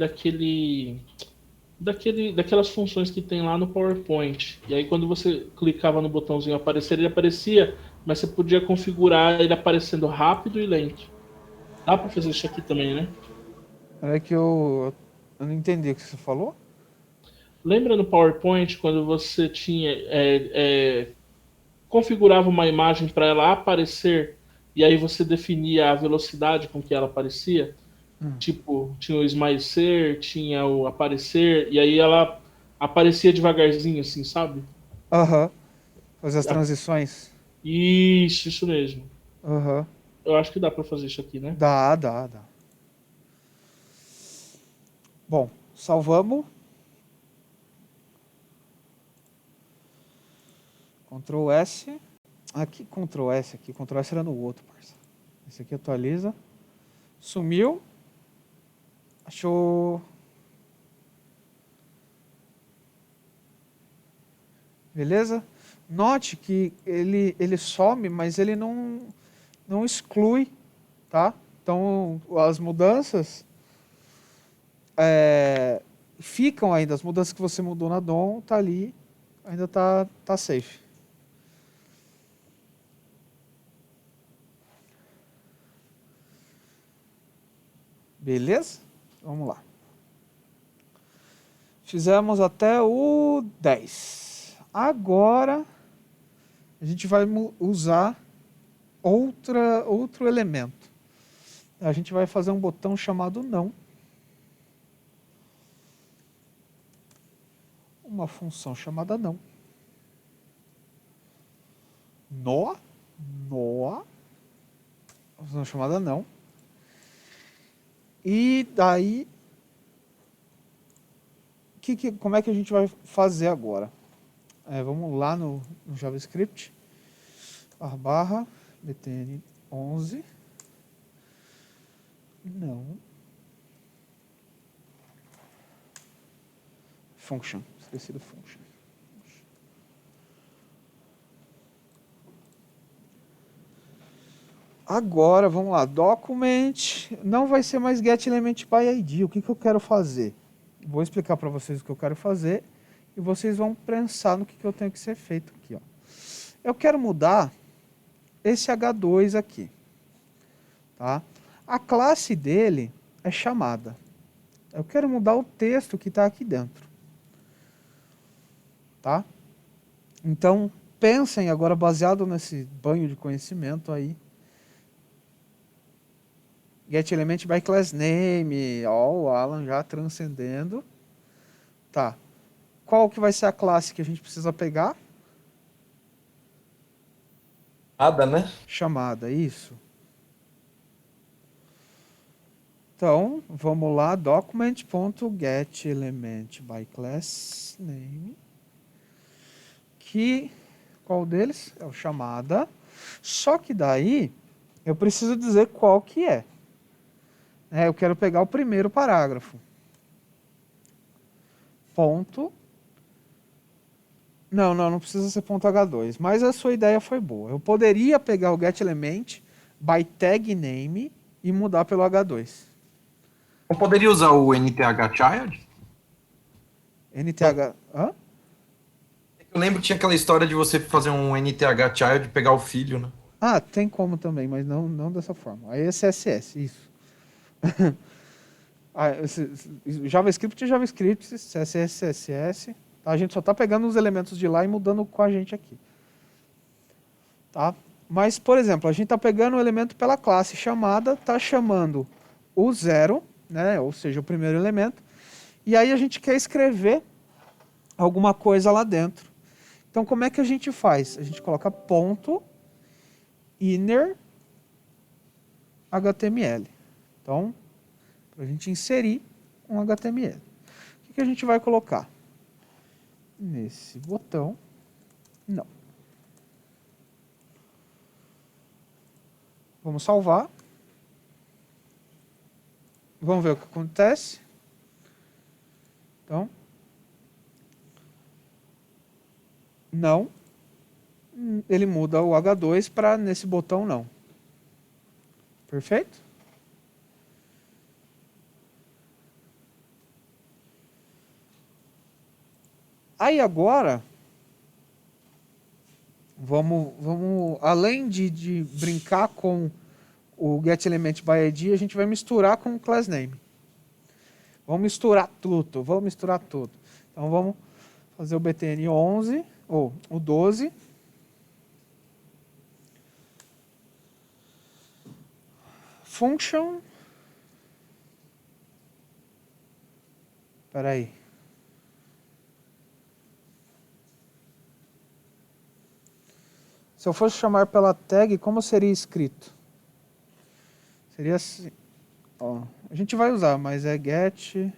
daquelas funções que tem lá no PowerPoint. E aí quando você clicava no botãozinho aparecer, ele aparecia, mas você podia configurar ele aparecendo rápido e lento. Dá para fazer isso aqui também, né? É que eu não entendi o que você falou. Lembra no PowerPoint quando você tinha configurava uma imagem para ela aparecer e aí você definia a velocidade com que ela aparecia? Tipo, tinha o esmaecer, tinha o aparecer, e aí ela aparecia devagarzinho, assim, sabe? Aham. Fazer as transições. Isso mesmo. Aham. Eu acho que dá pra fazer isso aqui, né? Dá. Bom, salvamos. Ctrl S. Aqui, Ctrl S aqui. Ctrl S era no outro, parça. Esse aqui atualiza. Sumiu. Achou. Beleza? Note que ele some, mas ele não exclui, tá? Então, as mudanças ficam ainda. As mudanças que você mudou na DOM tá ali, ainda tá safe. Beleza? Vamos lá. Fizemos até o 10. Agora a gente vai usar outro elemento. A gente vai fazer um botão chamado não. Uma função chamada não. Nó. Uma função chamada não. E daí, como é que a gente vai fazer agora? Vamos lá no JavaScript. Barra btn 11. Não. Function. Esqueci do function. Agora, vamos lá. Document. Não vai ser mais getElementById. O que eu quero fazer? Vou explicar para vocês o que eu quero fazer. E vocês vão pensar no que eu tenho que ser feito aqui. Ó. Eu quero mudar esse H2 aqui. Tá? A classe dele é chamada. Eu quero mudar o texto que está aqui dentro. Tá? Então, pensem agora, baseado nesse banho de conhecimento aí. getElementByClassName. Ó, o Alan já transcendendo. Tá. Qual que vai ser a classe que a gente precisa pegar? Nada, né? Chamada, isso. Então, vamos lá, document.getElementByClassName. Qual deles? É o chamada. Só que daí, eu preciso dizer qual que é. Eu quero pegar o primeiro parágrafo. Ponto. Não precisa ser ponto H2, mas a sua ideia foi boa. Eu poderia pegar o getElement by tag name e mudar pelo H2. Eu poderia usar o nthchild? NTH... Hã? Eu lembro que tinha aquela história de você fazer um nthchild e pegar o filho, né? Ah, tem como também, mas não dessa forma. Aí é CSS, isso. JavaScript é JavaScript, CSS, CSS. Tá? A gente só está pegando os elementos de lá e mudando com a gente aqui. Tá? Mas, por exemplo, a gente está pegando o elemento pela classe chamada, está chamando o 0, né? Ou seja, o primeiro elemento, e aí a gente quer escrever alguma coisa lá dentro. Então, como é que a gente faz? A gente coloca ponto inner HTML. Então, para a gente inserir um HTML. O que a gente vai colocar? Nesse botão, não. Vamos salvar. Vamos ver o que acontece. Então, não. Ele muda o H2 para nesse botão não. Perfeito? Aí agora, vamos além de brincar com o getElementById, a gente vai misturar com o className. Vamos misturar tudo. Então vamos fazer o btn11, ou o 12. Function. Espera aí. Se eu fosse chamar pela tag, como seria escrito? Seria assim. Ó, a gente vai usar, mas é get.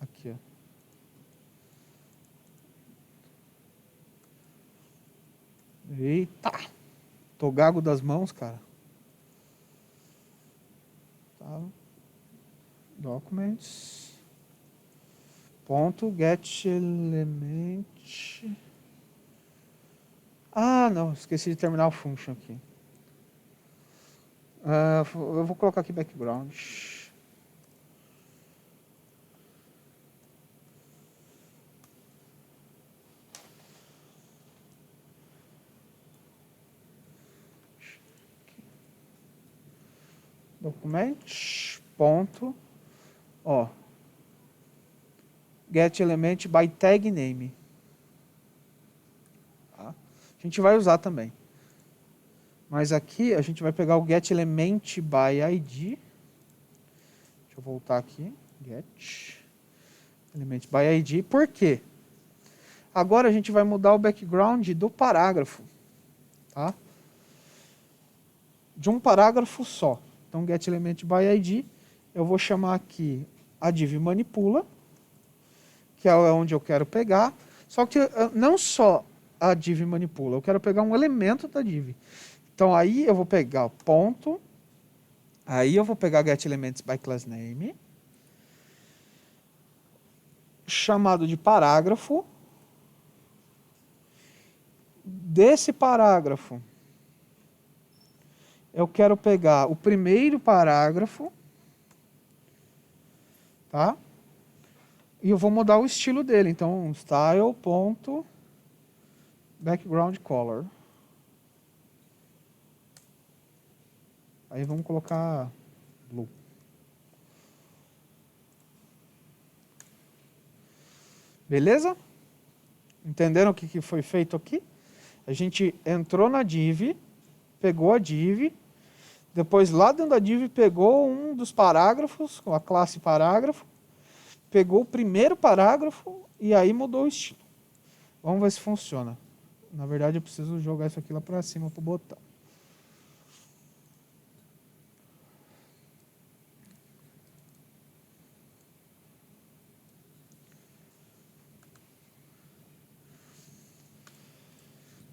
Aqui, ó. Eita! Tô gago das mãos, cara. Tá. Documents. Ponto get element. Ah, não, esqueci de terminar o function aqui. Eu vou colocar aqui background. Document ponto, ó, get element by tag name. Tá? A gente vai usar também. Mas aqui a gente vai pegar o getElementById. Deixa eu voltar aqui. GetElementById. Por quê? Agora a gente vai mudar o background do parágrafo. Tá? De um parágrafo só. Então, getElementById, eu vou chamar aqui a div manipula, que é onde eu quero pegar. Só que não só a div manipula, eu quero pegar um elemento da div. Então, aí eu vou pegar o ponto, aí eu vou pegar getElementsByClassName, chamado de parágrafo. Desse parágrafo, eu quero pegar o primeiro parágrafo, tá? E eu vou mudar o estilo dele. Então, style.backgroundColor. Aí vamos colocar blue. Beleza? Entenderam o que foi feito aqui? A gente entrou na div, pegou a div, depois lá dentro da div pegou um dos parágrafos, com a classe parágrafo, pegou o primeiro parágrafo e aí mudou o estilo. Vamos ver se funciona. Na verdade eu preciso jogar isso aqui lá para cima para o botão.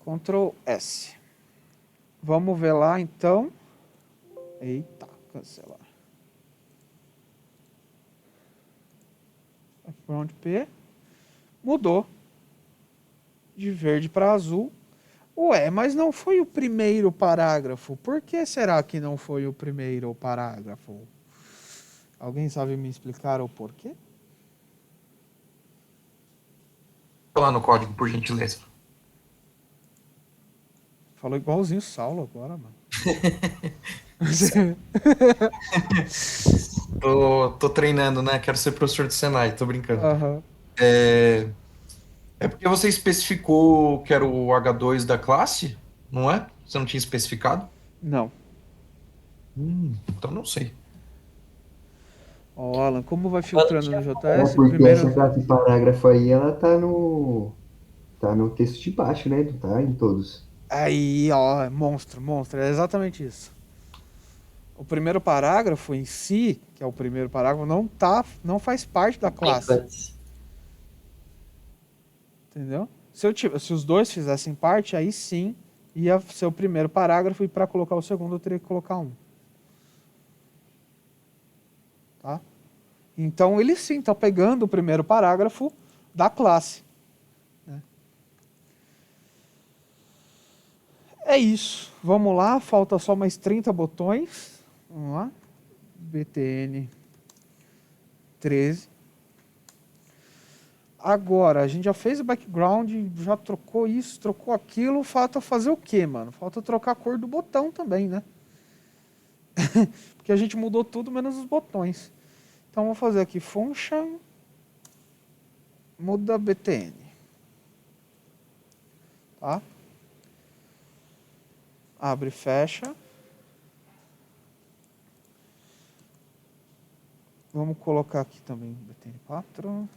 Ctrl S. Vamos ver lá então. Eita, cancelar. Background P. Mudou. De verde para azul. Ué, mas não foi o primeiro parágrafo. Por que será que não foi o primeiro parágrafo? Alguém sabe me explicar o porquê? Lá no código, por gentileza. Falou igualzinho o Saulo agora, mano. Tô treinando, né? Quero ser professor de Senai, tô brincando. Uhum. É porque você especificou que era o H2 da classe, não é? Você não tinha especificado? Não. Então não sei. Ó, Alan, como vai filtrando no É JS? porque Primeiro... essa classe parágrafo aí, ela tá no texto de baixo, né? Não tá em todos. Aí, ó, monstro, é exatamente isso. O primeiro parágrafo em si, que é o primeiro parágrafo, não faz parte da classe. Entendeu? Se os dois fizessem parte, aí sim ia ser o primeiro parágrafo e para colocar o segundo eu teria que colocar um. Então, ele sim está pegando o primeiro parágrafo da classe. Né? É isso. Vamos lá, falta só mais 30 botões. Vamos lá. BTN 13. Agora, a gente já fez o background, já trocou isso, trocou aquilo. Falta fazer o quê, mano? Falta trocar a cor do botão também, né? Porque a gente mudou tudo menos os botões. Então, vou fazer aqui function muda btn. Tá? Abre e fecha. Vamos colocar aqui também btn4.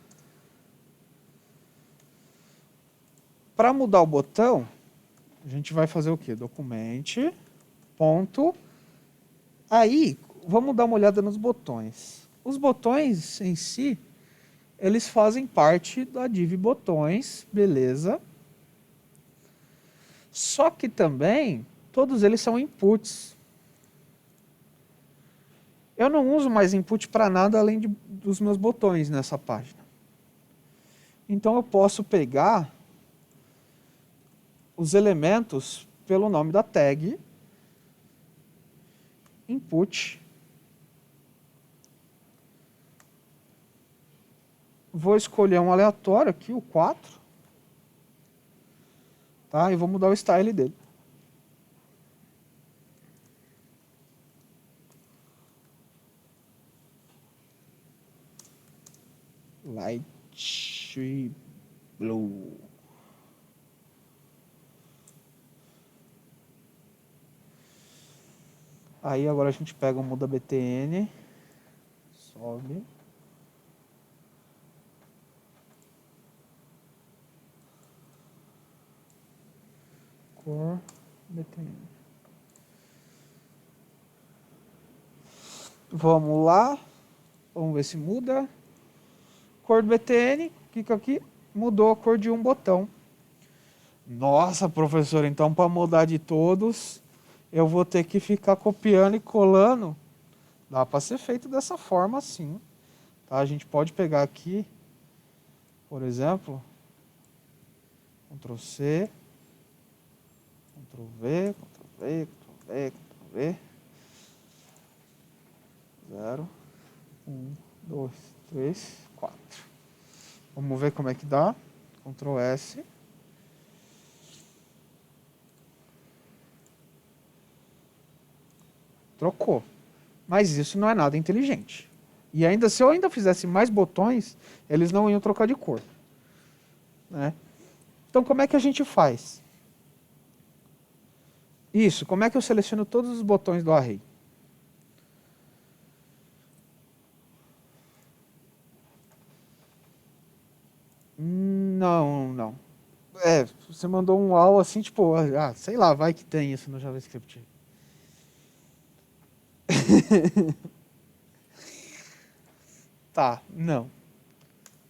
Para mudar o botão, a gente vai fazer o quê? Documente, ponto. Aí, vamos dar uma olhada nos botões. Os botões em si, eles fazem parte da div botões, beleza. Só que também, todos eles são inputs. Eu não uso mais input para nada além dos meus botões nessa página. Então eu posso pegar os elementos pelo nome da tag input. Vou escolher um aleatório aqui, o 4. Tá? E vou mudar o style dele. Light blue. Aí agora a gente pega o muda btn, sobe. Cor btn. Vamos lá. Vamos ver se muda. Cor do btn, clica aqui, mudou a cor de um botão. Nossa, professor, então para mudar de todos, eu vou ter que ficar copiando e colando. Dá para ser feito dessa forma, sim. Tá? A gente pode pegar aqui, por exemplo, Ctrl C, Ctrl V, Ctrl V, Ctrl V, Ctrl V. 0, 1, 2, 3, 4. Vamos ver como é que dá. Ctrl S. Trocou. Mas isso não é nada inteligente. E ainda, se eu ainda fizesse mais botões, eles não iam trocar de cor. Né? Então, como é que a gente faz? Isso, como é que eu seleciono todos os botões do array? Não. Você mandou um all assim, tipo, sei lá, vai que tem isso no JavaScript. Tá, não.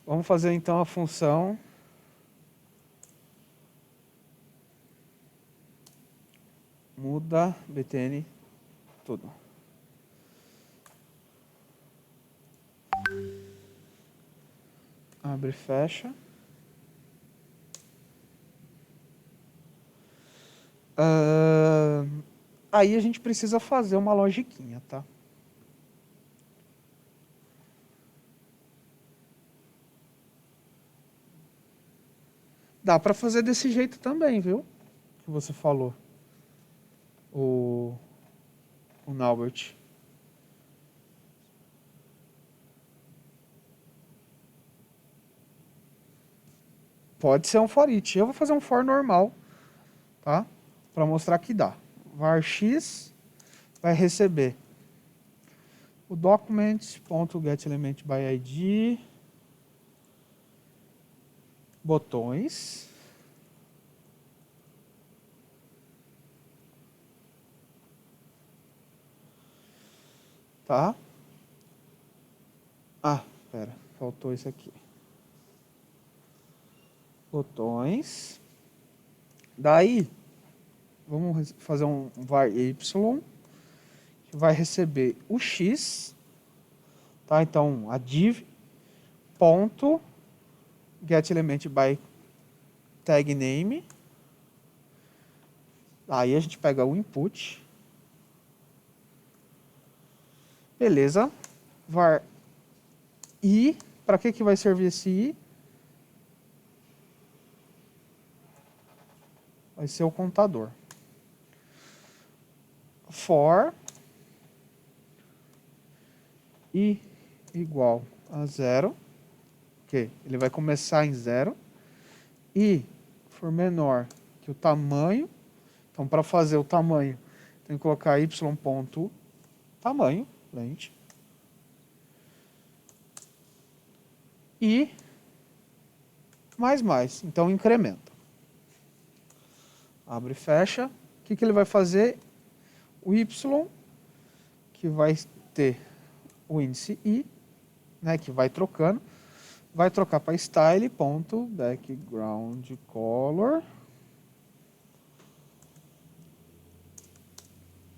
Vamos fazer então a função muda btn tudo. Abre e fecha. Aí a gente precisa fazer uma logiquinha, tá? Dá para fazer desse jeito também, viu? Que você falou. O Naubert. Pode ser um for each. Eu vou fazer um for normal, tá? Para mostrar que dá. Var x vai receber o documents.getElementById botões. Tá? Pera, faltou isso aqui. Botões. Daí, vamos fazer um var y, que vai receber o x Tá? Então, a div ponto get element by tag name. Aí a gente pega o input. Beleza. Var i. Para que vai servir esse i? Vai ser o contador. For i igual a 0. Ok, ele vai começar em 0. E for menor que o tamanho. Então, para fazer o tamanho, tem que colocar y.tamanho, lente. E mais. Então, incrementa. Abre e fecha. O que ele vai fazer? O y, que vai ter o índice i, né, que vai trocando, vai trocar para style.background color.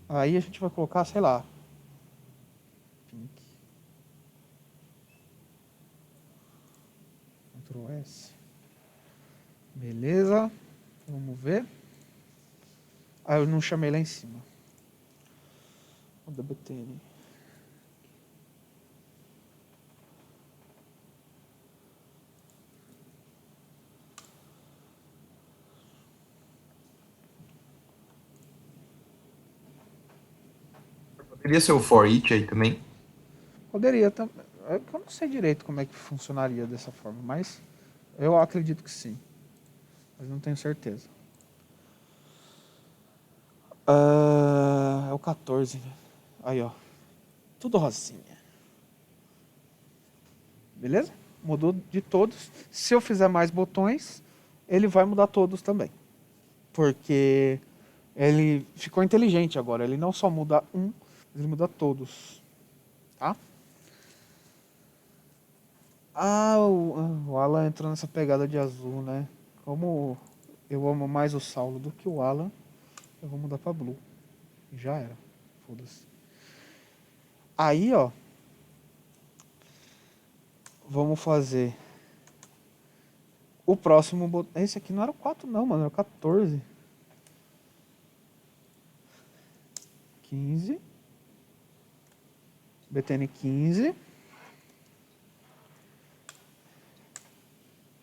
Aí a gente vai colocar, sei lá, pink. Ctrl S. Beleza. Vamos ver. Ah, eu não chamei lá em cima. O DBTN. Poderia ser o for each aí também? Poderia também. Eu não sei direito como é que funcionaria dessa forma, mas eu acredito que sim. Mas não tenho certeza. É o 14, né? Aí, ó. Tudo rosinha. Beleza? Mudou de todos. Se eu fizer mais botões, ele vai mudar todos também. Porque ele ficou inteligente agora. Ele não só muda um, mas ele muda todos. Tá? O Alan entrou nessa pegada de azul, né? Como eu amo mais o Saulo do que o Alan, eu vou mudar pra Blue. Já era. Foda-se. Aí, ó. Vamos fazer o próximo botão. Esse aqui não era o 4 não, mano. Era o 14. 15. BTN 15.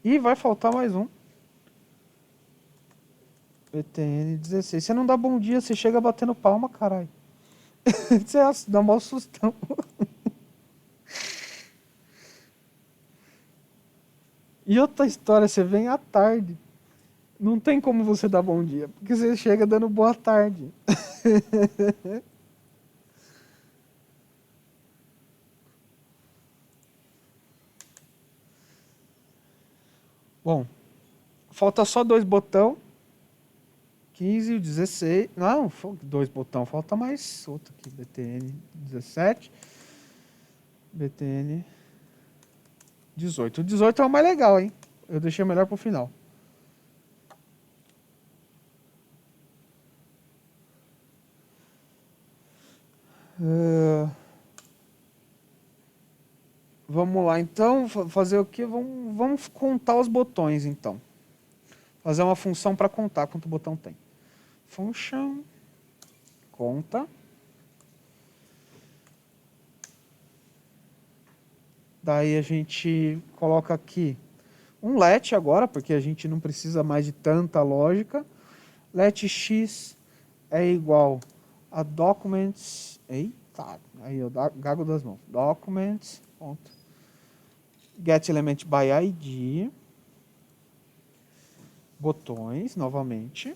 E vai faltar mais um. BTN 16. Você não dá bom dia, você chega batendo palma, caralho. Você dá um mau sustão. E outra história, você vem à tarde. Não tem como você dar bom dia, porque você chega dando boa tarde. Bom, falta só 2 botão. 15 e 16. Não, 2 botão, falta mais outro aqui. BTN 17. BTN 18. O 18 é o mais legal, hein? Eu deixei melhor pro final. Vamos lá, então. Fazer o quê? Vamos contar os botões, então. Fazer uma função para contar quanto botão tem. Function. Conta. Daí a gente coloca aqui um let agora, porque a gente não precisa mais de tanta lógica. Let x é igual a documents. Eita, aí eu gago das mãos. Documents. Ponto. Get element by ID. Botões, novamente.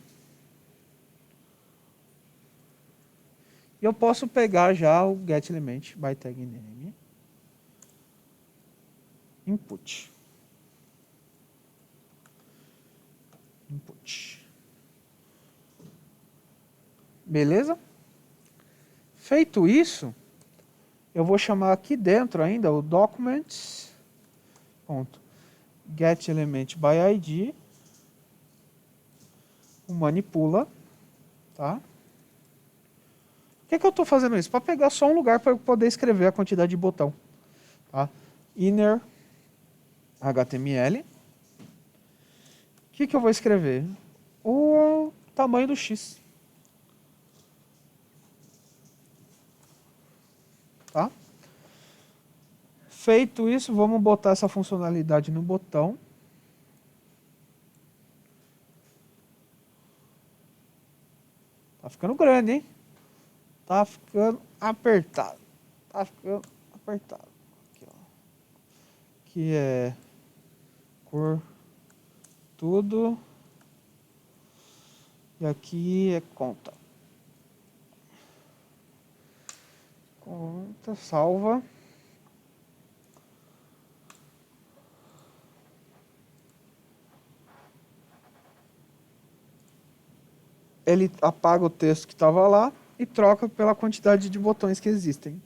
E eu posso pegar já o get element by tag name. Input. Beleza? Feito isso, eu vou chamar aqui dentro ainda o documents. Get element by ID. O manipula. Tá? Por que eu estou fazendo isso? Para pegar só um lugar para eu poder escrever a quantidade de botão. Tá? Inner HTML. O que eu vou escrever? O tamanho do X. Tá? Feito isso, vamos botar essa funcionalidade no botão. Tá ficando grande, hein? Tá ficando apertado. Tá ficando apertado. Aqui, ó. Aqui é cor tudo. E aqui é conta. Conta, salva. Ele apaga o texto que estava lá e troca pela quantidade de botões que existem.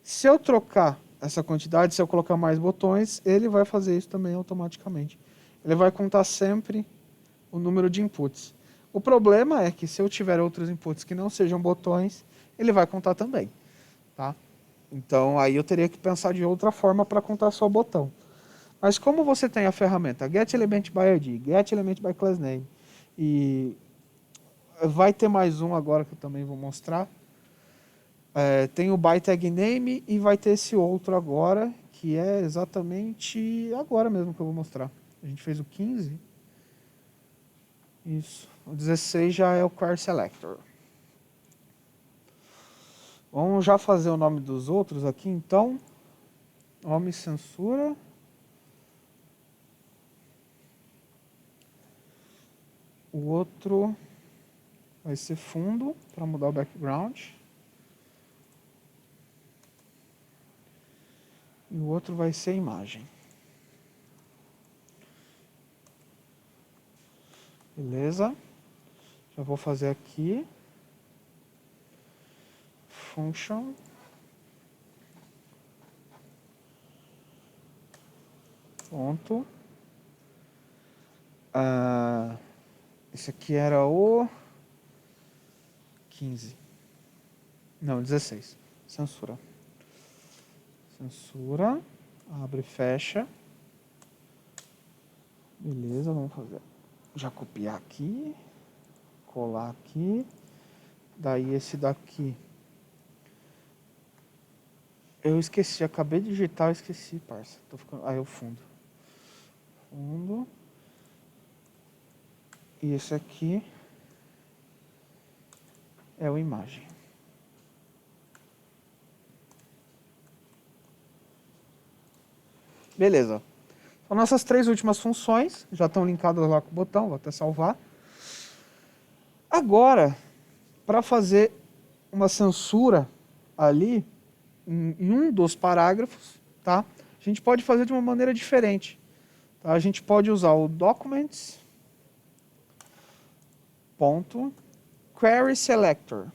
Se eu trocar essa quantidade, se eu colocar mais botões, ele vai fazer isso também automaticamente. Ele vai contar sempre o número de inputs. O problema é que se eu tiver outros inputs que não sejam botões, ele vai contar também. Tá? Então aí eu teria que pensar de outra forma para contar só botão. Mas como você tem a ferramenta getElementById, getElementByClassName e vai ter mais um agora que eu também vou mostrar. Tem o byTagName e vai ter esse outro agora, que é exatamente agora mesmo que eu vou mostrar. A gente fez o 15. Isso. O 16 já é o querySelector. Vamos já fazer o nome dos outros aqui, então. Nome censura. O outro vai ser fundo, para mudar o background. E o outro vai ser imagem. Beleza? Já vou fazer aqui. Function. Ponto. Esse aqui era o 15. Não, 16. Censura. Censura. Abre e fecha. Beleza, vamos fazer. Já copiar aqui. Colar aqui. Daí esse daqui. Eu esqueci, acabei de digitar, eu esqueci, parça. Tô ficando... Aí o fundo. Fundo. E esse aqui é o imagem. Beleza. Então, nossas três últimas funções já estão linkadas lá com o botão, vou até salvar. Agora, para fazer uma censura ali, em um dos parágrafos, tá? A gente pode fazer de uma maneira diferente. Tá? A gente pode usar o documents.querySelector.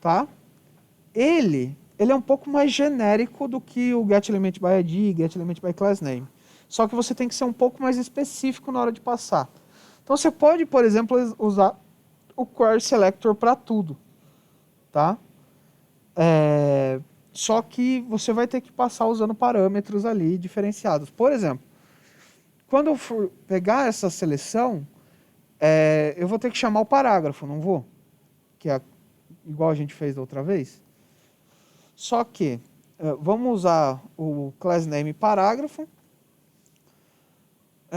Tá? Ele é um pouco mais genérico do que o getElementById, getElementByClassName. Só que você tem que ser um pouco mais específico na hora de passar. Então você pode, por exemplo, usar o querySelector para tudo. Tá? Só que você vai ter que passar usando parâmetros ali diferenciados. Por exemplo, quando eu for pegar essa seleção, eu vou ter que chamar o parágrafo, não vou? Que é igual a gente fez da outra vez. Só que, vamos usar o className parágrafo.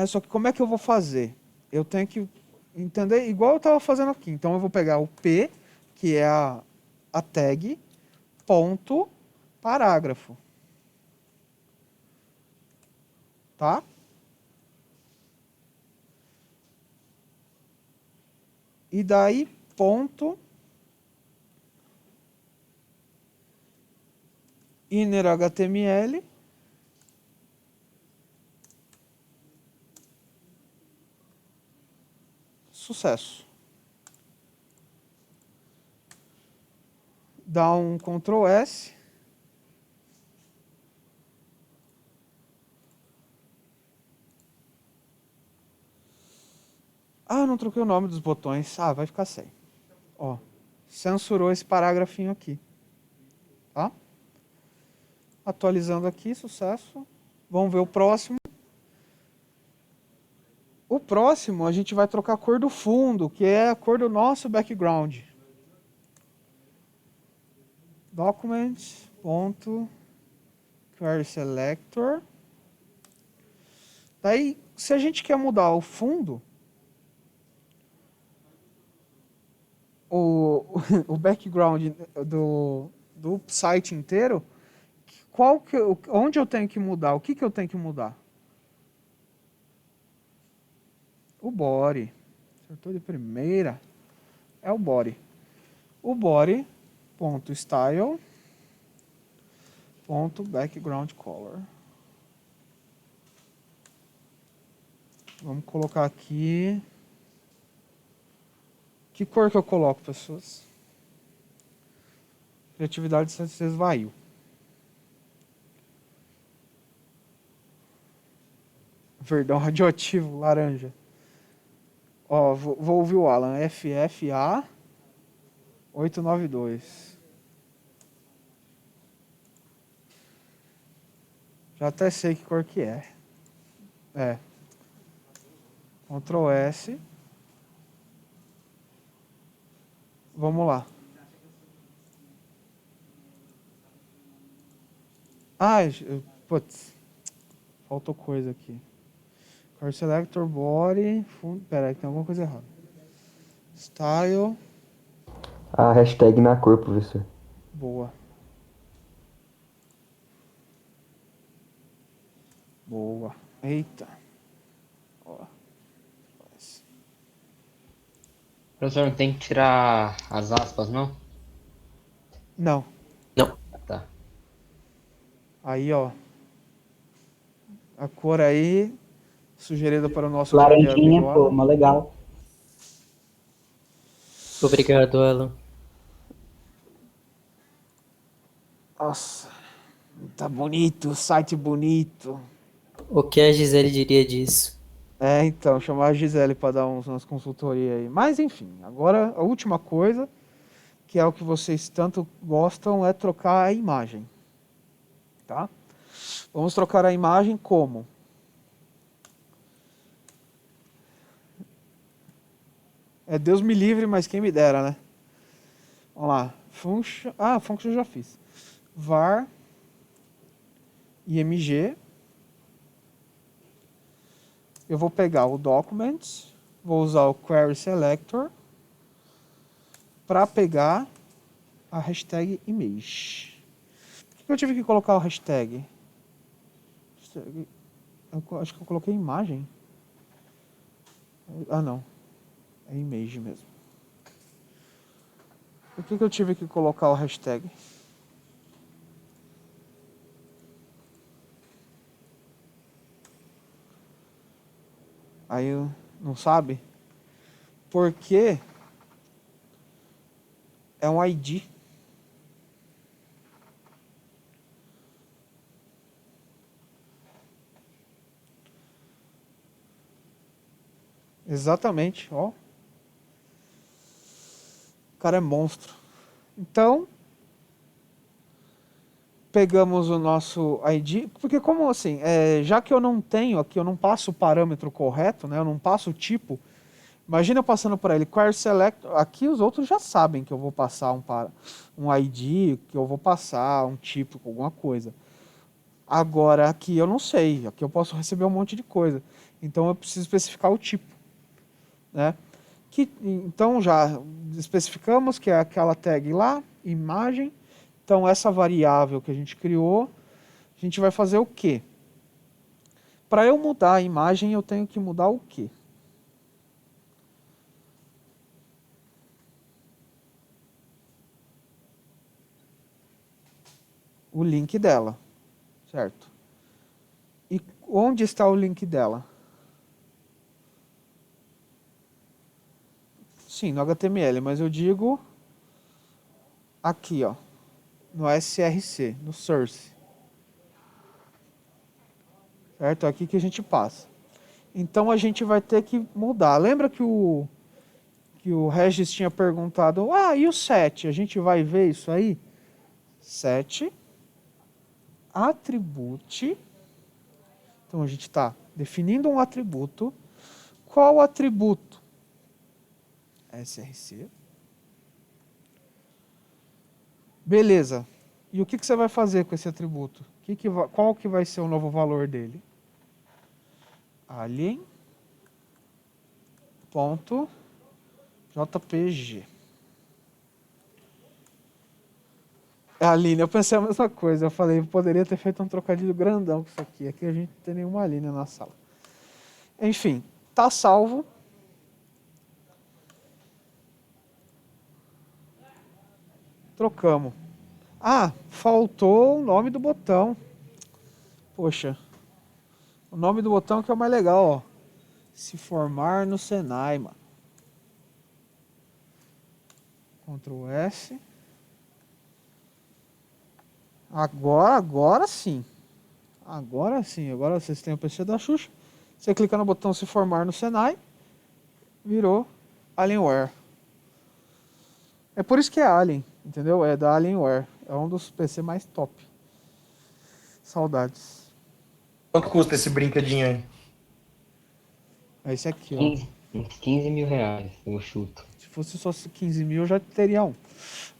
Só que como é que eu vou fazer? Eu tenho que entender igual eu estava fazendo aqui. Então eu vou pegar o P, que é a tag, ponto, parágrafo. Tá? E daí, ponto, inner HTML, sucesso. Dá um Ctrl S. Ah, não troquei o nome dos botões. Ah, vai ficar sem. Ó, censurou esse parágrafinho aqui. Tá? Atualizando aqui, sucesso. Vamos ver o próximo. O próximo a gente vai trocar a cor do fundo, que é a cor do nosso background. Document.querySelector. Daí, se a gente quer mudar o fundo, o background do site inteiro, onde eu tenho que mudar? O que eu tenho que mudar? O body. Acertou de primeira. É o body. O body.style.background_color. Vamos colocar aqui. Que cor que eu coloco, pessoas? Criatividade se esvaiu. Verdão radioativo, laranja. Ó, vou ouvir o Alan. FFA 892. Já até sei que cor que é. É. Ctrl S. Vamos lá. Putz. Faltou coisa aqui. Color Selector, Body. Pera aí, tem alguma coisa errada. Style. A hashtag na cor, professor. Boa. Boa. Eita. Ó. Professor, não tem que tirar as aspas, não? Não. Não. Tá. Aí, ó. A cor aí, sugerida para o nosso Laranjinha, amigo pô, Alan. mó legal. Obrigado, Alan. Nossa. Tá bonito, site bonito. O que a Gisele diria disso? É, então, chamar a Gisele para dar umas consultorias aí. Mas, enfim, agora a última coisa, que é o que vocês tanto gostam, é trocar a imagem. Tá? Vamos trocar a imagem como? É Deus me livre, mas quem me dera, né? Vamos lá. Function eu já fiz. Var img. Eu vou pegar o Documents, vou usar o Query Selector para pegar a hashtag image. Por que eu tive que colocar o hashtag? Eu acho que eu coloquei imagem. Ah, não. É image mesmo. Por que eu tive que colocar o hashtag? Aí não sabe? Porque é um ID. Exatamente, ó. O cara é monstro. Então, pegamos o nosso ID, porque como assim, já que eu não tenho aqui, eu não passo o parâmetro correto, né? Eu não passo o tipo. Imagina eu passando por ele, Query Select, aqui os outros já sabem que eu vou passar um ID, que eu vou passar um tipo, alguma coisa. Agora aqui eu não sei, aqui eu posso receber um monte de coisa. Então eu preciso especificar o tipo, né? Então já especificamos que é aquela tag lá, imagem. Então essa variável que a gente criou, a gente vai fazer o quê? Para eu mudar a imagem, eu tenho que mudar o quê? O link dela, certo? E onde está o link dela? Sim, no HTML, mas eu digo aqui, ó, no SRC, no source. Certo? Aqui que a gente passa. Então a gente vai ter que mudar. Lembra que o Regis tinha perguntado, e o set? A gente vai ver isso aí? Set attribute. Então a gente está definindo um atributo. Qual atributo? src. Beleza. E o que você vai fazer com esse atributo? Qual que vai ser o novo valor dele? Alien.jpg. Aline, eu pensei a mesma coisa. Eu falei, poderia ter feito um trocadilho grandão com isso aqui. Aqui a gente não tem nenhuma Aline na sala. Enfim, tá salvo. Trocamos. Ah, faltou o nome do botão. Poxa. O nome do botão que é o mais legal, ó. Se formar no Senai, mano. Ctrl S. Agora sim. Agora sim. Agora vocês têm o PC da Xuxa. Você clica no botão se formar no Senai. Virou Alienware. É por isso que é Alien, entendeu? É da Alienware. É um dos PC mais top. Saudades. Quanto custa esse brinquedinho aí? É esse aqui, ó. Uns 15 mil reais, eu chuto. Se fosse só 15 mil, eu já teria um.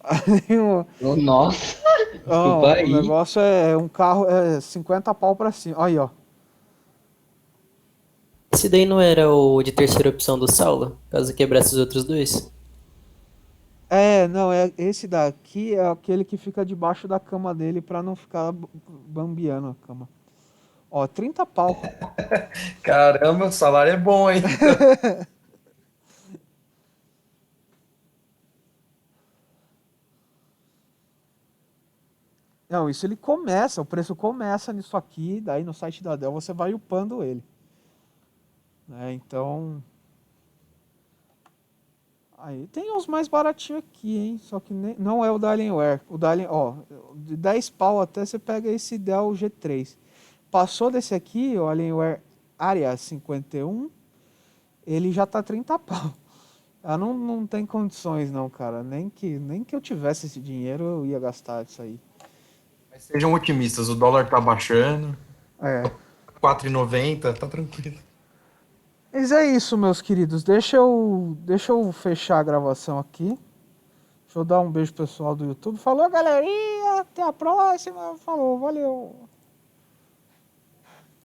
Aí, Nossa! não, Desculpa aí. o negócio é um carro, é 50 pau pra cima. Aí, ó. Esse daí não era o de terceira opção do Saulo? Caso quebrasse os outros dois? Não, esse daqui é aquele que fica debaixo da cama dele pra não ficar bambeando a cama. Ó, 30 pau. Caramba, o salário é bom, hein? Não, isso ele começa, o preço começa nisso aqui, daí no site da Dell você vai upando ele. Né, então... Aí tem uns mais baratinhos aqui, hein? Só que não é o da Alienware. O da Alien, ó, de 10 pau até você pega esse Dell G3. Passou desse aqui, o Alienware Area 51, ele já tá 30 pau. Não tem condições não, cara. Nem que eu tivesse esse dinheiro, eu ia gastar isso aí. Mas sejam otimistas, o dólar tá baixando. É. 4,90, tá tranquilo. Mas é isso, meus queridos. Deixa eu fechar a gravação aqui. Deixa eu dar um beijo pessoal do YouTube. Falou, galerinha. Até a próxima. Falou, valeu.